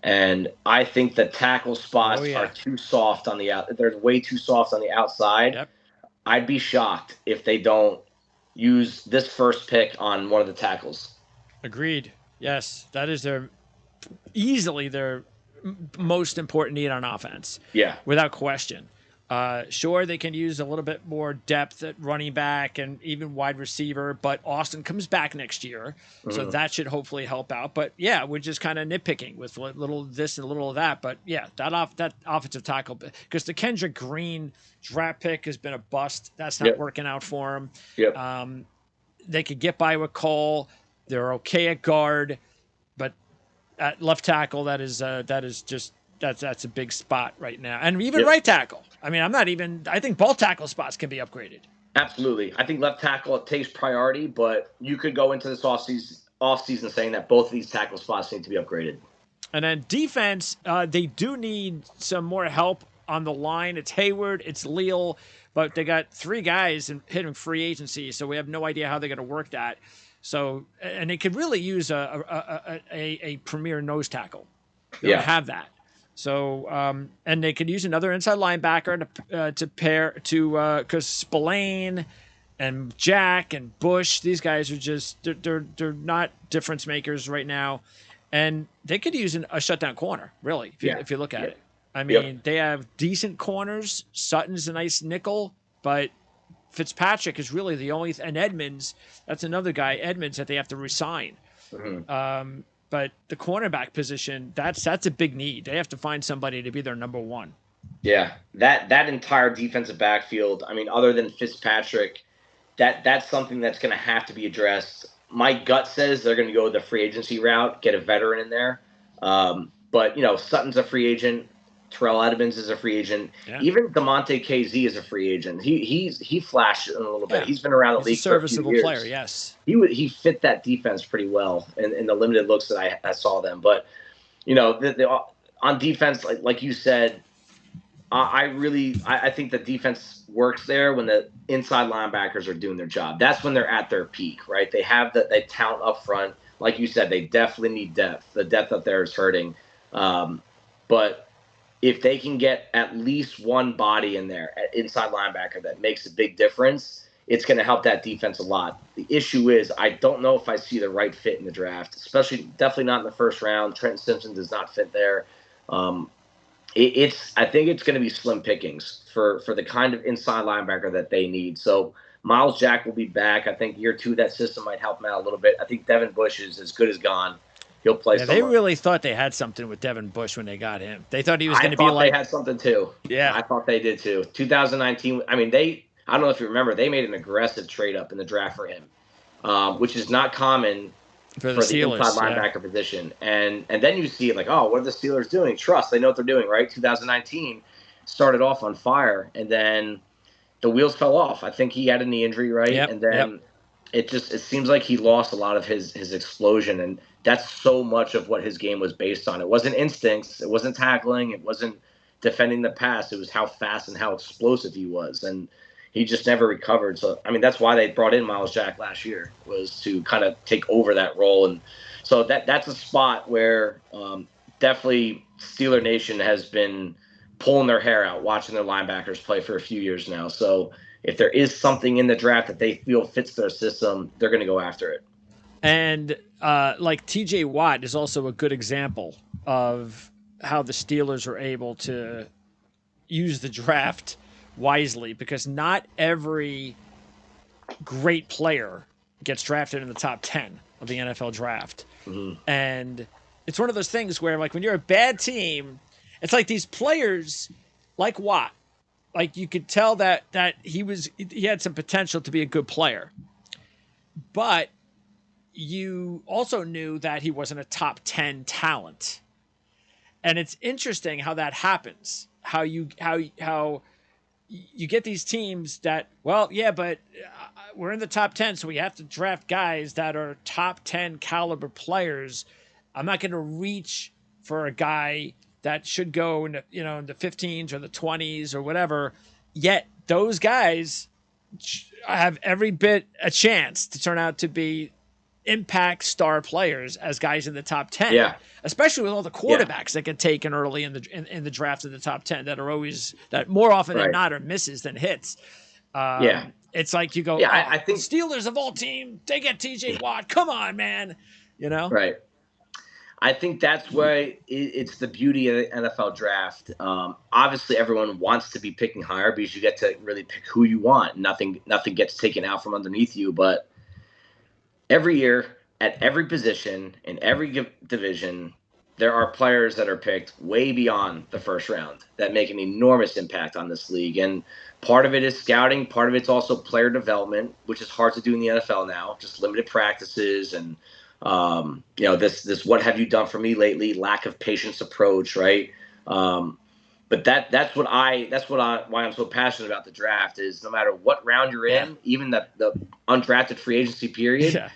Speaker 2: And I think the tackle spots are too soft on the out. They're way too soft on the outside. Yep. I'd be shocked if they don't use this first pick on one of the tackles.
Speaker 1: Agreed. Yes, that is easily their most important need on offense.
Speaker 2: Yeah,
Speaker 1: without question. Sure, they can use a little bit more depth at running back and even wide receiver, but Austin comes back next year, so that should hopefully help out. But yeah, we're just kind of nitpicking with a little this and a little of that. But yeah, that offensive tackle, because the Kendrick Green draft pick has been a bust. That's not working out for him.
Speaker 2: Yep.
Speaker 1: They could get by with Cole. They're okay at guard, but at left tackle, that's a big spot right now. And even right tackle. I mean, I think both tackle spots can be upgraded.
Speaker 2: Absolutely. I think left tackle, it takes priority, but you could go into this offseason saying that both of these tackle spots need to be upgraded.
Speaker 1: And then defense, they do need some more help on the line. It's Hayward, it's Leal, but they got 3 guys hitting free agency, so we have no idea how they're going to work that. So, and they could really use a premier nose tackle. They don't have that. So, and they could use another inside linebacker to pair because Spillane and Jack and Bush, these guys are just they're not difference makers right now, and they could use a shutdown corner really if you look at it. I mean, they have decent corners. Sutton's a nice nickel, but Fitzpatrick is really the only, and Edmonds, that's another guy, Edmonds, that they have to resign. Mm-hmm. But the cornerback position, that's a big need. They have to find somebody to be their number one.
Speaker 2: Yeah, that entire defensive backfield, I mean, other than Fitzpatrick, that's something that's going to have to be addressed. My gut says they're going to go the free agency route, get a veteran in there. But, Sutton's a free agent. Terrell Edmonds is a free agent.
Speaker 1: Yeah.
Speaker 2: Even DeMonte KZ is a free agent. He flashed a little bit.
Speaker 1: Yeah.
Speaker 2: He's been around the
Speaker 1: He's a
Speaker 2: league for a few
Speaker 1: serviceable player,
Speaker 2: years.
Speaker 1: yes.
Speaker 2: He fit that defense pretty well in the limited looks that I saw them. But on defense, like you said, I think the defense works there when the inside linebackers are doing their job. That's when they're at their peak, right? They have the talent up front. Like you said, they definitely need depth. The depth up there is hurting. But if they can get at least one body in there, inside linebacker, that makes a big difference, it's going to help that defense a lot. The issue is I don't know if I see the right fit in the draft, definitely not in the first round. Trenton Simpson does not fit there. I think it's going to be slim pickings for the kind of inside linebacker that they need. So Miles Jack will be back. I think year 2 that system might help him out a little bit. I think Devin Bush is as good as gone. He'll play.
Speaker 1: Yeah, they really thought they had something with Devin Bush when they got him. They thought he was going to be like.
Speaker 2: They had something too.
Speaker 1: Yeah,
Speaker 2: I thought they did too. 2019. I mean, I don't know if you remember, they made an aggressive trade up in the draft for him, which is not common
Speaker 1: for the Steelers,
Speaker 2: inside linebacker position. And then you see it like, oh, what are the Steelers doing? Trust, they know what they're doing, right? 2019 started off on fire, and then the wheels fell off. I think he had a knee injury, right?
Speaker 1: Yep,
Speaker 2: and then it seems like he lost a lot of his explosion, and that's so much of what his game was based on. It wasn't instincts, it wasn't tackling, it wasn't defending the pass. It was how fast and how explosive he was, and he just never recovered. So, I mean, that's why they brought in Miles Jack last year, was to kind of take over that role. And so that's a spot where definitely Steeler Nation has been pulling their hair out watching their linebackers play for a few years now. So if there is something in the draft that they feel fits their system, they're going to go after it.
Speaker 1: And like TJ Watt is also a good example of how the Steelers are able to use the draft wisely, because not every great player gets drafted in the top 10 of the NFL draft.
Speaker 2: Mm-hmm.
Speaker 1: And it's one of those things where, like, when you're a bad team, it's like these players like Watt, like you could tell that he had some potential to be a good player, but you also knew that he wasn't a top 10 talent. And it's interesting how that happens. How you get these teams that, well, yeah, but we're in the top 10, so we have to draft guys that are top 10 caliber players. I'm not going to reach for a guy that should go in the 15s or the 20s or whatever. Yet those guys have every bit a chance to turn out to be impact star players as guys in the top 10.
Speaker 2: Yeah.
Speaker 1: Especially with all the quarterbacks that get taken early in the draft of the top 10 that more often than not are misses than hits. It's like you go, I think Steelers of all team, they get TJ Watt. Come on, man.
Speaker 2: Right. I think that's why it's the beauty of the NFL draft. Obviously, everyone wants to be picking higher because you get to really pick who you want. Nothing gets taken out from underneath you. But every year, at every position, in every division, there are players that are picked way beyond the first round that make an enormous impact on this league. And part of it is scouting. Part of it's also player development, which is hard to do in the NFL now, just limited practices and this what have you done for me lately, lack of patience approach, right? But that's why I'm so passionate about the draft is no matter what round you're in, even the undrafted free agency period,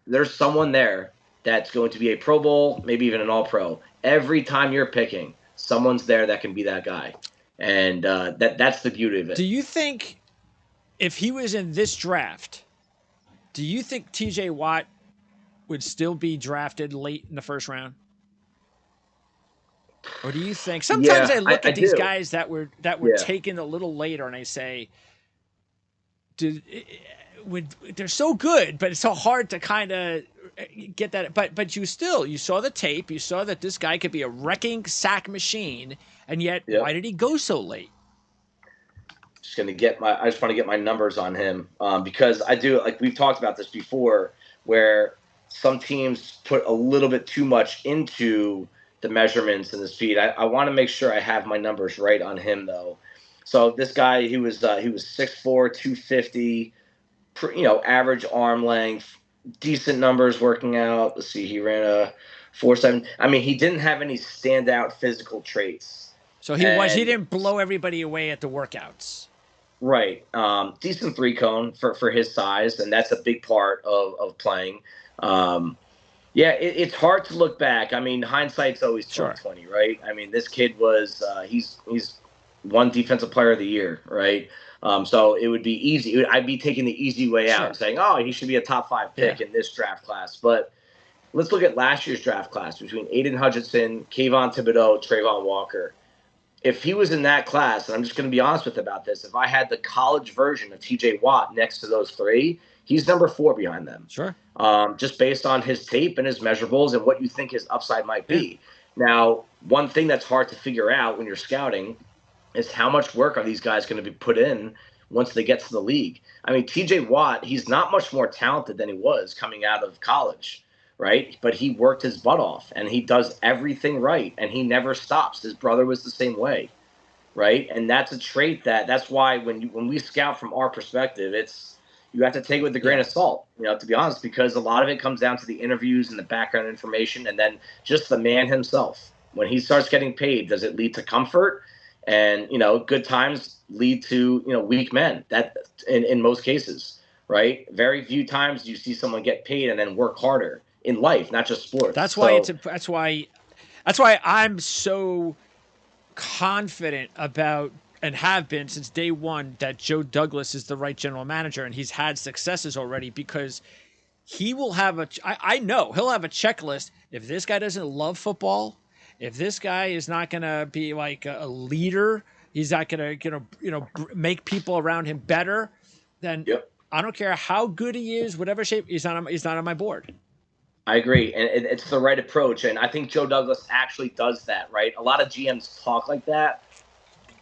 Speaker 2: there's someone there that's going to be a Pro Bowl, maybe even an All-Pro. Every time you're picking, someone's there that can be that guy. And that's the beauty of it.
Speaker 1: Do you think if he was in this draft, do you think TJ Watt would still be drafted late in the first round? Or do you think sometimes I look at these guys that were taken a little later and I say, they're so good, but it's so hard to kind of get that. But you saw the tape, you saw that this guy could be a wrecking sack machine, and yet why did he go so late?
Speaker 2: I just want to get my numbers on him because I do, like we've talked about this before, where some teams put a little bit too much into the measurements and the speed. I want to make sure I have my numbers right on him, though. So this guy, he was 6'4", 250, average arm length, decent numbers working out. Let's see, he ran a 4.7. I mean, he didn't have any standout physical traits.
Speaker 1: So he
Speaker 2: And
Speaker 1: didn't blow everybody away at the workouts.
Speaker 2: right, decent three cone for his size, and that's a big part of playing. Um, yeah, it's hard to look back. I mean, hindsight's always
Speaker 1: Sure.
Speaker 2: 2020, right? I mean, this kid was he's one defensive player of the year, right? So it would be easy. I'd be taking the easy way out and
Speaker 1: Sure.
Speaker 2: saying, oh, he should be a top 5
Speaker 1: Yeah.
Speaker 2: pick in this draft class. But let's look at last year's draft class between Aiden Hutchinson, Kayvon Thibodeau, Trayvon Walker. If he was in that class, and I'm just going to be honest with about this, if I had the college version of TJ Watt next to those three, he's number 4 behind them.
Speaker 1: Sure.
Speaker 2: Just based on his tape and his measurables and what you think his upside might be.
Speaker 1: Yeah.
Speaker 2: Now, one thing that's hard to figure out when you're scouting is how much work are these guys going to be put in once they get to the league. I mean, TJ Watt, he's not much more talented than he was coming out of college, right? But he worked his butt off, and he does everything right, and he never stops. His brother was the same way, right? And that's a trait that's why when we scout from our perspective, you have to take it with a grain of salt, to be honest, because a lot of it comes down to the interviews and the background information, and then just the man himself. When he starts getting paid, does it lead to comfort? And good times lead to weak men. That in most cases, right? Very few times do you see someone get paid and then work harder in life, not just sports.
Speaker 1: That's why I'm so confident about, and have been since day one, that Joe Douglas is the right general manager, and he's had successes already, because he will have I know he'll have a checklist. If this guy doesn't love football, if this guy is not going to be like a leader, he's not going to make people around him better, then
Speaker 2: Yep.
Speaker 1: I don't care how good he is, whatever shape, he's not on my board.
Speaker 2: I agree, and it's the right approach, and I think Joe Douglas actually does that, right? A lot of GMs talk like that,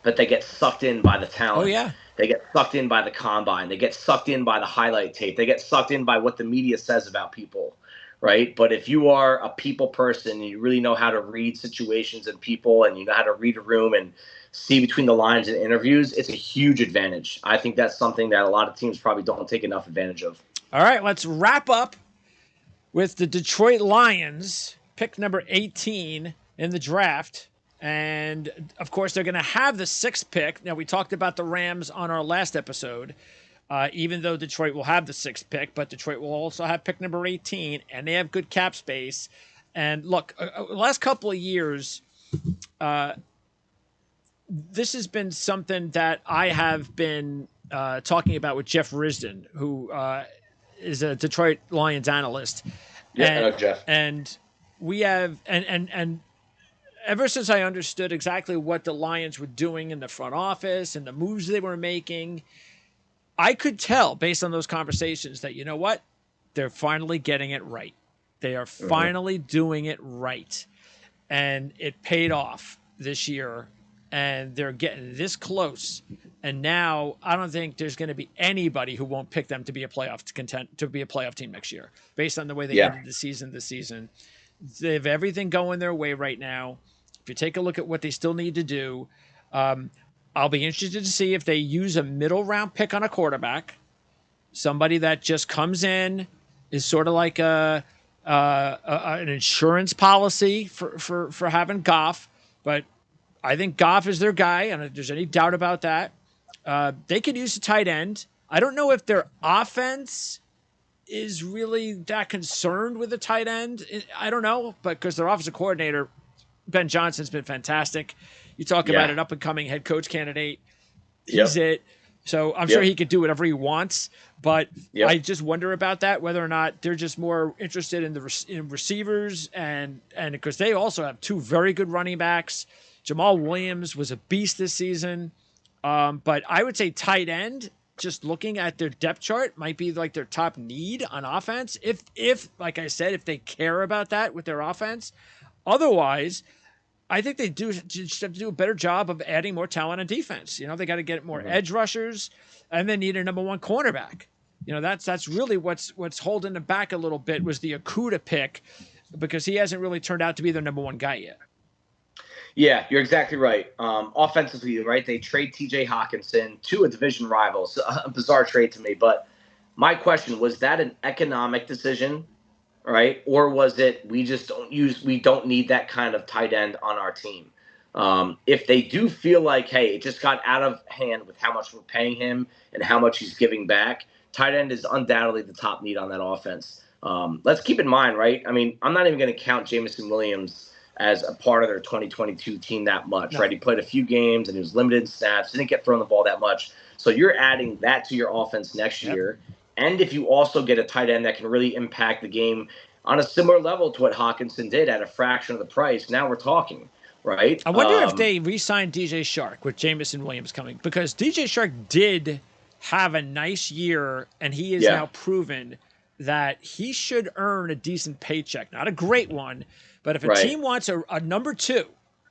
Speaker 2: but they get sucked in by the talent.
Speaker 1: Oh yeah.
Speaker 2: They get sucked in by the combine. They get sucked in by the highlight tape. They get sucked in by what the media says about people, right? But if you are a people person and you really know how to read situations and people, and you know how to read a room and see between the lines in interviews, it's a huge advantage. I think that's something that a lot of teams probably don't take enough advantage of.
Speaker 1: All right, let's wrap up with the Detroit Lions, pick number 18 in the draft. And, of course, they're going to have the 6th pick. Now, we talked about the Rams on our last episode, even though Detroit will have the 6th pick, but Detroit will also have pick number 18, and they have good cap space. And, look, the last couple of years, this has been something that I have been talking about with Jeff Risdon, who is a Detroit Lions analyst.
Speaker 2: Yeah, I know Jeff.
Speaker 1: And we have, and ever since I understood exactly what the Lions were doing in the front office and the moves they were making, I could tell based on those conversations that, you know what, they're finally getting it right. They are finally doing it right. And it paid off this year, and they're getting this close. And now I don't think there's going to be anybody who won't pick them to be a playoff team next year, based on the way they ended the season this season. They have everything going their way right now. If you take a look at what they still need to do, I'll be interested to see if they use a middle round pick on a quarterback, somebody that just comes in, is sort of like an insurance policy for having Goff. But I think Goff is their guy, and if there's any doubt about that, they could use a tight end. I don't know if their offense is really that concerned with a tight end. I don't know, but because their offensive coordinator, Ben Johnson's been fantastic. You talk about an up-and-coming head coach candidate. He's it. So I'm sure he could do whatever he wants, but I just wonder about that, whether or not they're just more interested in receivers, and because they also have 2 very good running backs. Jamal Williams was a beast this season. But I would say tight end, just looking at their depth chart, might be like their top need on offense. If like I said, if they care about that with their offense. Otherwise, I think they just have to do a better job of adding more talent on defense. They got to get more edge rushers, and they need a number 1 cornerback. That's really what's holding them back a little bit, was the Okudah pick, because he hasn't really turned out to be their number 1 guy yet.
Speaker 2: Yeah, you're exactly right. Offensively, right, they trade T.J. Hawkinson to a division rival. So, a bizarre trade to me. But my question, was that an economic decision, right? Or was it we don't need that kind of tight end on our team? If they do feel like, hey, it just got out of hand with how much we're paying him and how much he's giving back, tight end is undoubtedly the top need on that offense. Let's keep in mind, right? I mean, I'm not even going to count Jameson Williams as a part of their 2022 team that much, right? He played a few games and he was limited in snaps, didn't get thrown the ball that much. So you're adding that to your offense next year. And if you also get a tight end that can really impact the game on a similar level to what Hawkinson did at a fraction of the price, now we're talking, right?
Speaker 1: I wonder if they re-signed DJ Shark with Jameson Williams coming, because DJ Shark did have a nice year, and he is now proven that he should earn a decent paycheck. Not a great one, but if a team wants a number two,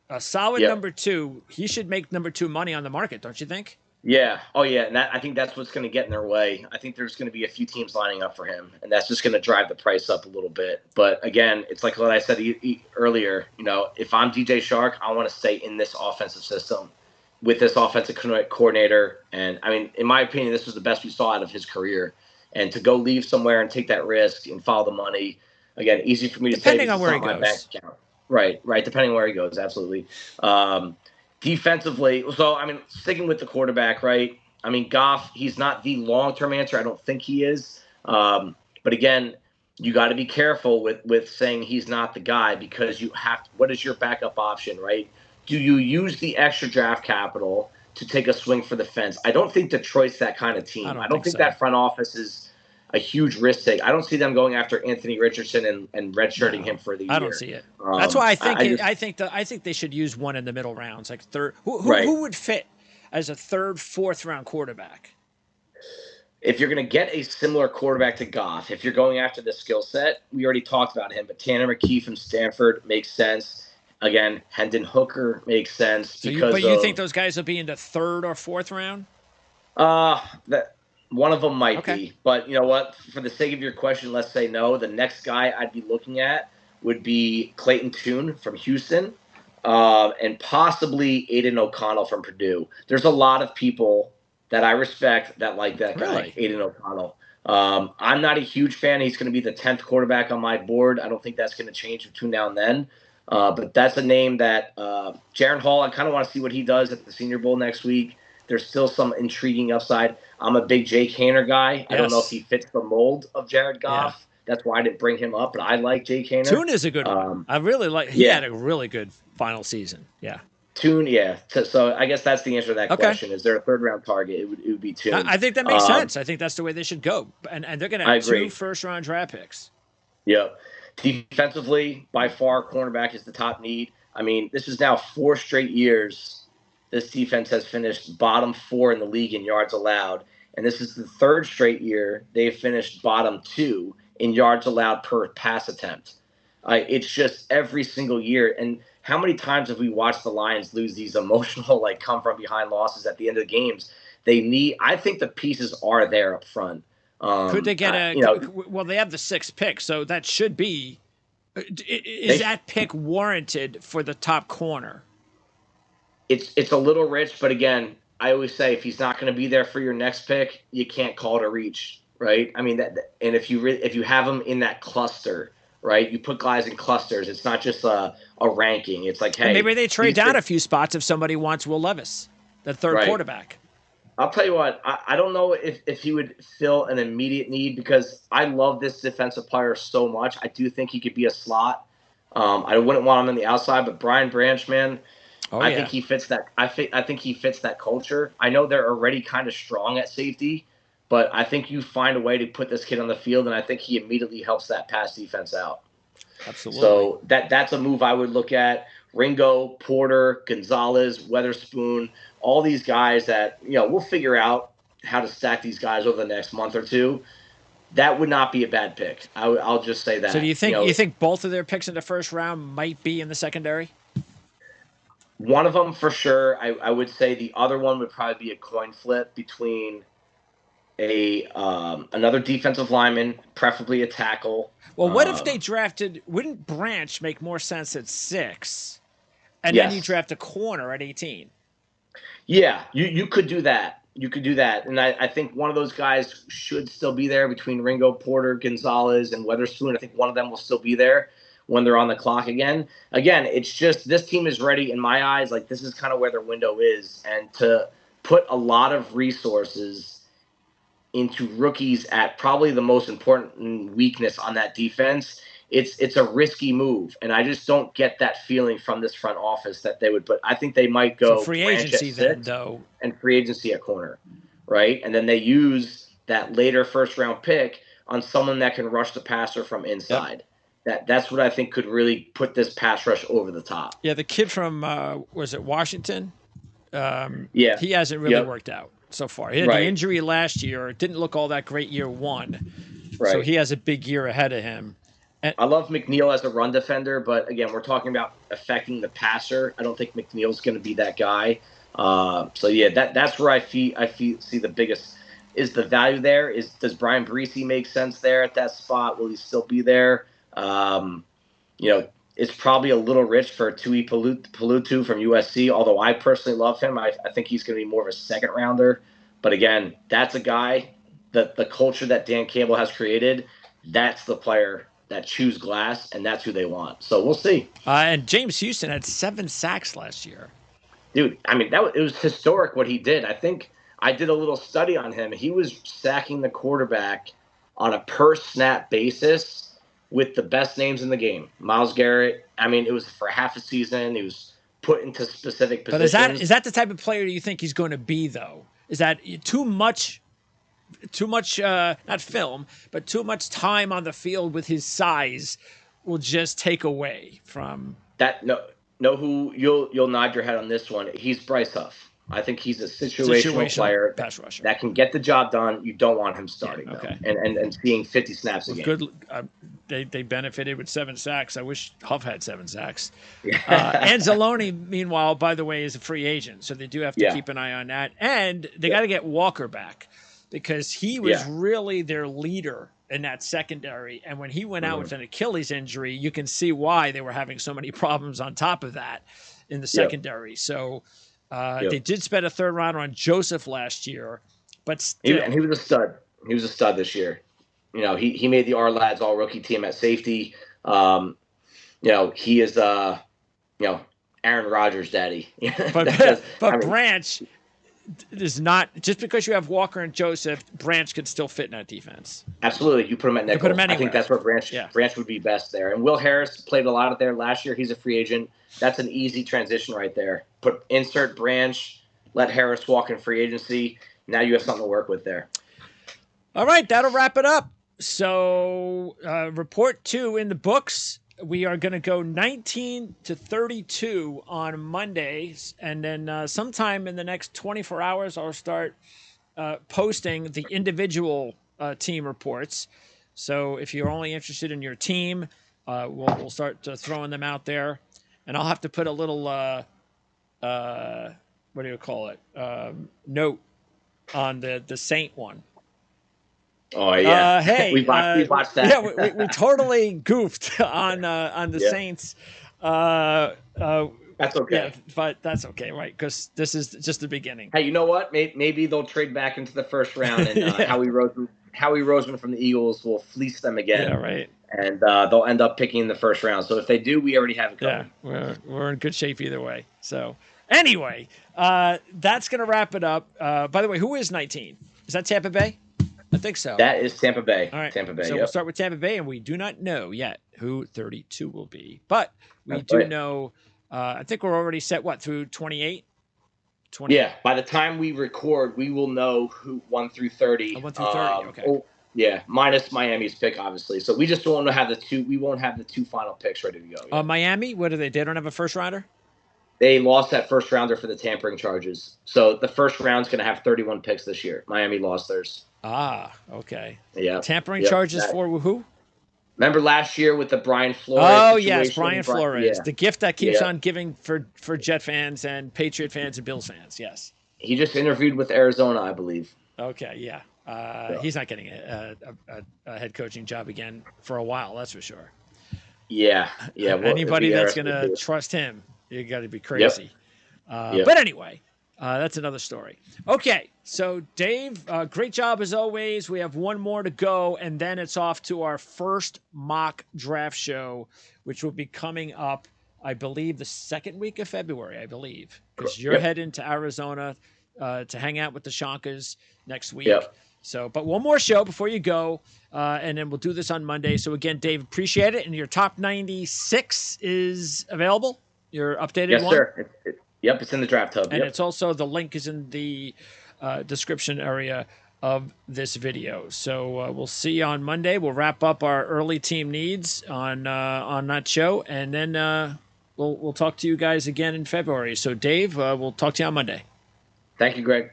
Speaker 1: a solid number two, he should make number two money on the market, don't you think?
Speaker 2: Yeah. Oh, yeah. And I think that's what's going to get in their way. I think there's going to be a few teams lining up for him, and that's just going to drive the price up a little bit. But again, it's like what I said earlier. If I'm DJ Shark, I want to stay in this offensive system with this offensive coordinator. And I mean, in my opinion, this was the best we saw out of his career. And to go leave somewhere and take that risk and follow the money, again, easy for me to say.
Speaker 1: Depending on where he goes.
Speaker 2: Right. Depending on where he goes. Absolutely. Defensively, so, I mean, sticking with the quarterback, right? I mean, Goff, he's not the long-term answer. I don't think he is. But again, you got to be careful with saying he's not the guy, because you have to, what is your backup option, right? Do you use the extra draft capital to take a swing for the fence? I don't think Detroit's that kind of team. I don't think that front office is a huge risk take. I don't see them going after Anthony Richardson and redshirting him for the year.
Speaker 1: I don't see it. That's why I think they should use one in the middle rounds, like third. Who would fit as a third, fourth round quarterback?
Speaker 2: If you're going to get a similar quarterback to Goff, if you're going after the skill set, we already talked about him, but Tanner McKee from Stanford makes sense. Again, Hendon Hooker makes sense.
Speaker 1: But you think those guys will be in the third or fourth round?
Speaker 2: One of them might be, but you know what? For the sake of your question, let's say no. The next guy I'd be looking at would be Clayton Tune from Houston, and possibly Aiden O'Connell from Purdue. There's a lot of people that I respect that like that guy, Aiden O'Connell. I'm not a huge fan. He's going to be the 10th quarterback on my board. I don't think that's going to change between now and then. But that's a name that Jaron Hall, I kind of want to see what he does at the Senior Bowl next week. There's still some intriguing upside. I'm a big Jake Haener guy. Yes. I don't know if he fits the mold of Jared Goff. Yeah. That's why I didn't bring him up, but I like Jake Haener.
Speaker 1: Tune is a good one. I really like. He had a really good final season. Yeah.
Speaker 2: Tune, yeah. So I guess that's the answer to that question. Is there a third round target? It would be Tune.
Speaker 1: I think that makes sense. I think that's the way they should go. And they're going to have 2 first round draft picks.
Speaker 2: Yeah. Defensively, by far, cornerback is the top need. I mean, this is now 4 straight years this defense has finished bottom 4 in the league in yards allowed. And this is the 3rd straight year they've finished bottom 2 in yards allowed per pass attempt. It's just every single year. And how many times have we watched the Lions lose these emotional, come from behind losses at the end of the games? I think the pieces are there up front.
Speaker 1: Could they get well, they have the 6th pick, so that should be, is that pick warranted for the top corner?
Speaker 2: It's a little rich, but again, I always say if he's not going to be there for your next pick, you can't call it a reach, right? I mean, and if you have him in that cluster, right? You put guys in clusters. It's not just a ranking. It's like, hey,
Speaker 1: and maybe they trade down a few spots if somebody wants Will Levis, the third quarterback.
Speaker 2: I'll tell you what, I don't know if he would fill an immediate need, because I love this defensive player so much. I do think he could be a slot. I wouldn't want him on the outside, but Brian Branch, man. I think he fits that. I think he fits that culture. I know they're already kind of strong at safety, but I think you find a way to put this kid on the field, and I think he immediately helps that pass defense out.
Speaker 1: Absolutely.
Speaker 2: So that's a move I would look at. Ringo, Porter, Gonzalez, Weatherspoon, all these guys that we'll figure out how to stack these guys over the next month or two. That would not be a bad pick. I'll just say that.
Speaker 1: So do you think both of their picks in the first round might be in the secondary?
Speaker 2: One of them for sure. I would say the other one would probably be a coin flip between another defensive lineman, preferably a tackle.
Speaker 1: Well, what if they drafted? Wouldn't Branch make more sense at 6, and then you draft a corner at 18?
Speaker 2: Yeah, you could do that. You could do that, and I think one of those guys should still be there between Ringo, Porter, Gonzalez, and Weatherspoon. I think one of them will still be there. when they're on the clock again. Again, it's just this team is ready in my eyes. Like, this is kind of where their window is. And to put a lot of resources into rookies at probably the most important weakness on that defense, it's a risky move. And I just don't get that feeling from this front office that they would. But I think they might go
Speaker 1: So free
Speaker 2: Branch
Speaker 1: agency
Speaker 2: at
Speaker 1: then,
Speaker 2: 6
Speaker 1: though.
Speaker 2: and free agency at corner, right? And then they use that later first-round pick on someone that can rush the passer from inside. That's what I think could really put this pass rush over the top.
Speaker 1: Yeah, the kid from was it Washington?
Speaker 2: Yeah.
Speaker 1: He hasn't really worked out so far. He had the
Speaker 2: Right.
Speaker 1: injury last year. It didn't look all that great year one.
Speaker 2: Right.
Speaker 1: So he has a big year ahead of him. And
Speaker 2: I love McNeil as a run defender, but again, we're talking about affecting the passer. I don't think McNeil's going to be that guy. So yeah, that's where I see the biggest is the value there. Does Brian Breesy make sense there at that spot? Will he still be there? It's probably a little rich for Tui Pelutu from USC, although I personally love him. I think he's going to be more of a second rounder. But again, that's a guy that the culture that Dan Campbell has created, that's the player that chews glass, and that's who they want. So we'll see.
Speaker 1: And James Houston had 7 sacks last year.
Speaker 2: Dude, I mean, it was historic what he did. I think I did a little study on him. He was sacking the quarterback on a per-snap basis with the best names in the game. Myles Garrett, I mean, it was for half a season. He was put into specific positions.
Speaker 1: But is that the type of player you think he's going to be, though? Is that too much not film, but too much time on the field with his size will just take away from
Speaker 2: that? No, who you'll nod your head on this one. He's Bryce Huff. I think he's a situational player
Speaker 1: pass rusher
Speaker 2: that can get the job done. You don't want him starting,
Speaker 1: okay.
Speaker 2: and seeing 50 snaps a game.
Speaker 1: Good. They benefited with 7 sacks. I wish Huff had 7 sacks. Anzalone, meanwhile, by the way, is a free agent, so they do have to keep an eye on that. And they got to get Walker back because he was really their leader in that secondary. And when he went out with an Achilles injury, you can see why they were having so many problems on top of that in the secondary. So they did spend a 3rd rounder on Joseph last year, but still.
Speaker 2: And he was a stud. He was a stud this year. He made the R-Lads all-rookie team at safety. He is, Aaron Rodgers' daddy.
Speaker 1: But Branch is not – just because you have Walker and Joseph, Branch could still fit in that defense.
Speaker 2: Absolutely. You put him at nickel.
Speaker 1: Put him anywhere.
Speaker 2: I think that's where Branch would be best there. And Will Harris played a lot of there last year. He's a free agent. That's an easy transition right there. Insert Branch, let Harris walk in free agency. Now you have something to work with there.
Speaker 1: All right, that'll wrap it up. So report 2 in the books. We are going to go 19 to 32 on Mondays, and then sometime in the next 24 hours, I'll start posting the individual team reports. So if you're only interested in your team, we'll start throwing them out there, and I'll have to put a little what do you call it? Note on the Saint one.
Speaker 2: Oh yeah,
Speaker 1: hey,
Speaker 2: we watched that.
Speaker 1: Yeah, we totally goofed on the Saints.
Speaker 2: That's okay.
Speaker 1: Yeah, but that's okay, right? Because this is just the beginning.
Speaker 2: Hey, you know what? Maybe they'll trade back into the first round, and Howie Roseman from the Eagles will fleece them again.
Speaker 1: Yeah, right.
Speaker 2: And they'll end up picking in the first round. So if they do, we already have it covered.
Speaker 1: Yeah, we're in good shape either way. So anyway, that's gonna wrap it up. By the way, who is 19? Is that Tampa Bay? I think so.
Speaker 2: That is Tampa Bay.
Speaker 1: All right.
Speaker 2: Tampa Bay.
Speaker 1: So we'll start with Tampa Bay, and we do not know yet who 32 will be. But we do know, I think we're already set, through 28?
Speaker 2: 20. Yeah. By the time we record, we will know who 1 through 30.
Speaker 1: 1 through 30, okay.
Speaker 2: Yeah, minus Miami's pick, obviously. So we just won't have we won't have the 2 final picks ready to go yet.
Speaker 1: Miami, what are they? They don't have a first rounder?
Speaker 2: They lost that first rounder for the tampering charges. So the first round's going to have 31 picks this year. Miami lost theirs.
Speaker 1: Okay.
Speaker 2: Yeah.
Speaker 1: Tampering charges for who?
Speaker 2: Remember last year with the Brian Flores situation?
Speaker 1: Yes, Brian Flores. The gift that keeps on giving for Jet fans and Patriot fans and Bills fans, yes.
Speaker 2: He just interviewed with Arizona, I believe.
Speaker 1: Okay, yeah. He's not getting a head coaching job again for a while, that's for sure.
Speaker 2: Yeah.
Speaker 1: Well, anybody that's going to trust him, you got to be crazy. But anyway, That's another story. Okay, so Dave, great job as always. We have one more to go, and then it's off to our first mock draft show, which will be coming up, I believe, the second week of February, I believe, because you're
Speaker 2: Yep.
Speaker 1: heading to Arizona to hang out with the Shonkas next week.
Speaker 2: Yep.
Speaker 1: So, but one more show before you go, and then we'll do this on Monday. So again, Dave, appreciate it. And your top 96 is available? Your updated
Speaker 2: Yes,
Speaker 1: one?
Speaker 2: sir. Yep, it's in the draft hub.
Speaker 1: And
Speaker 2: yep.
Speaker 1: it's also, the link is in the description area of this video. So we'll see you on Monday. We'll wrap up our early team needs on that show, and then we'll talk to you guys again in February. So Dave, we'll talk to you on Monday.
Speaker 2: Thank you, Greg.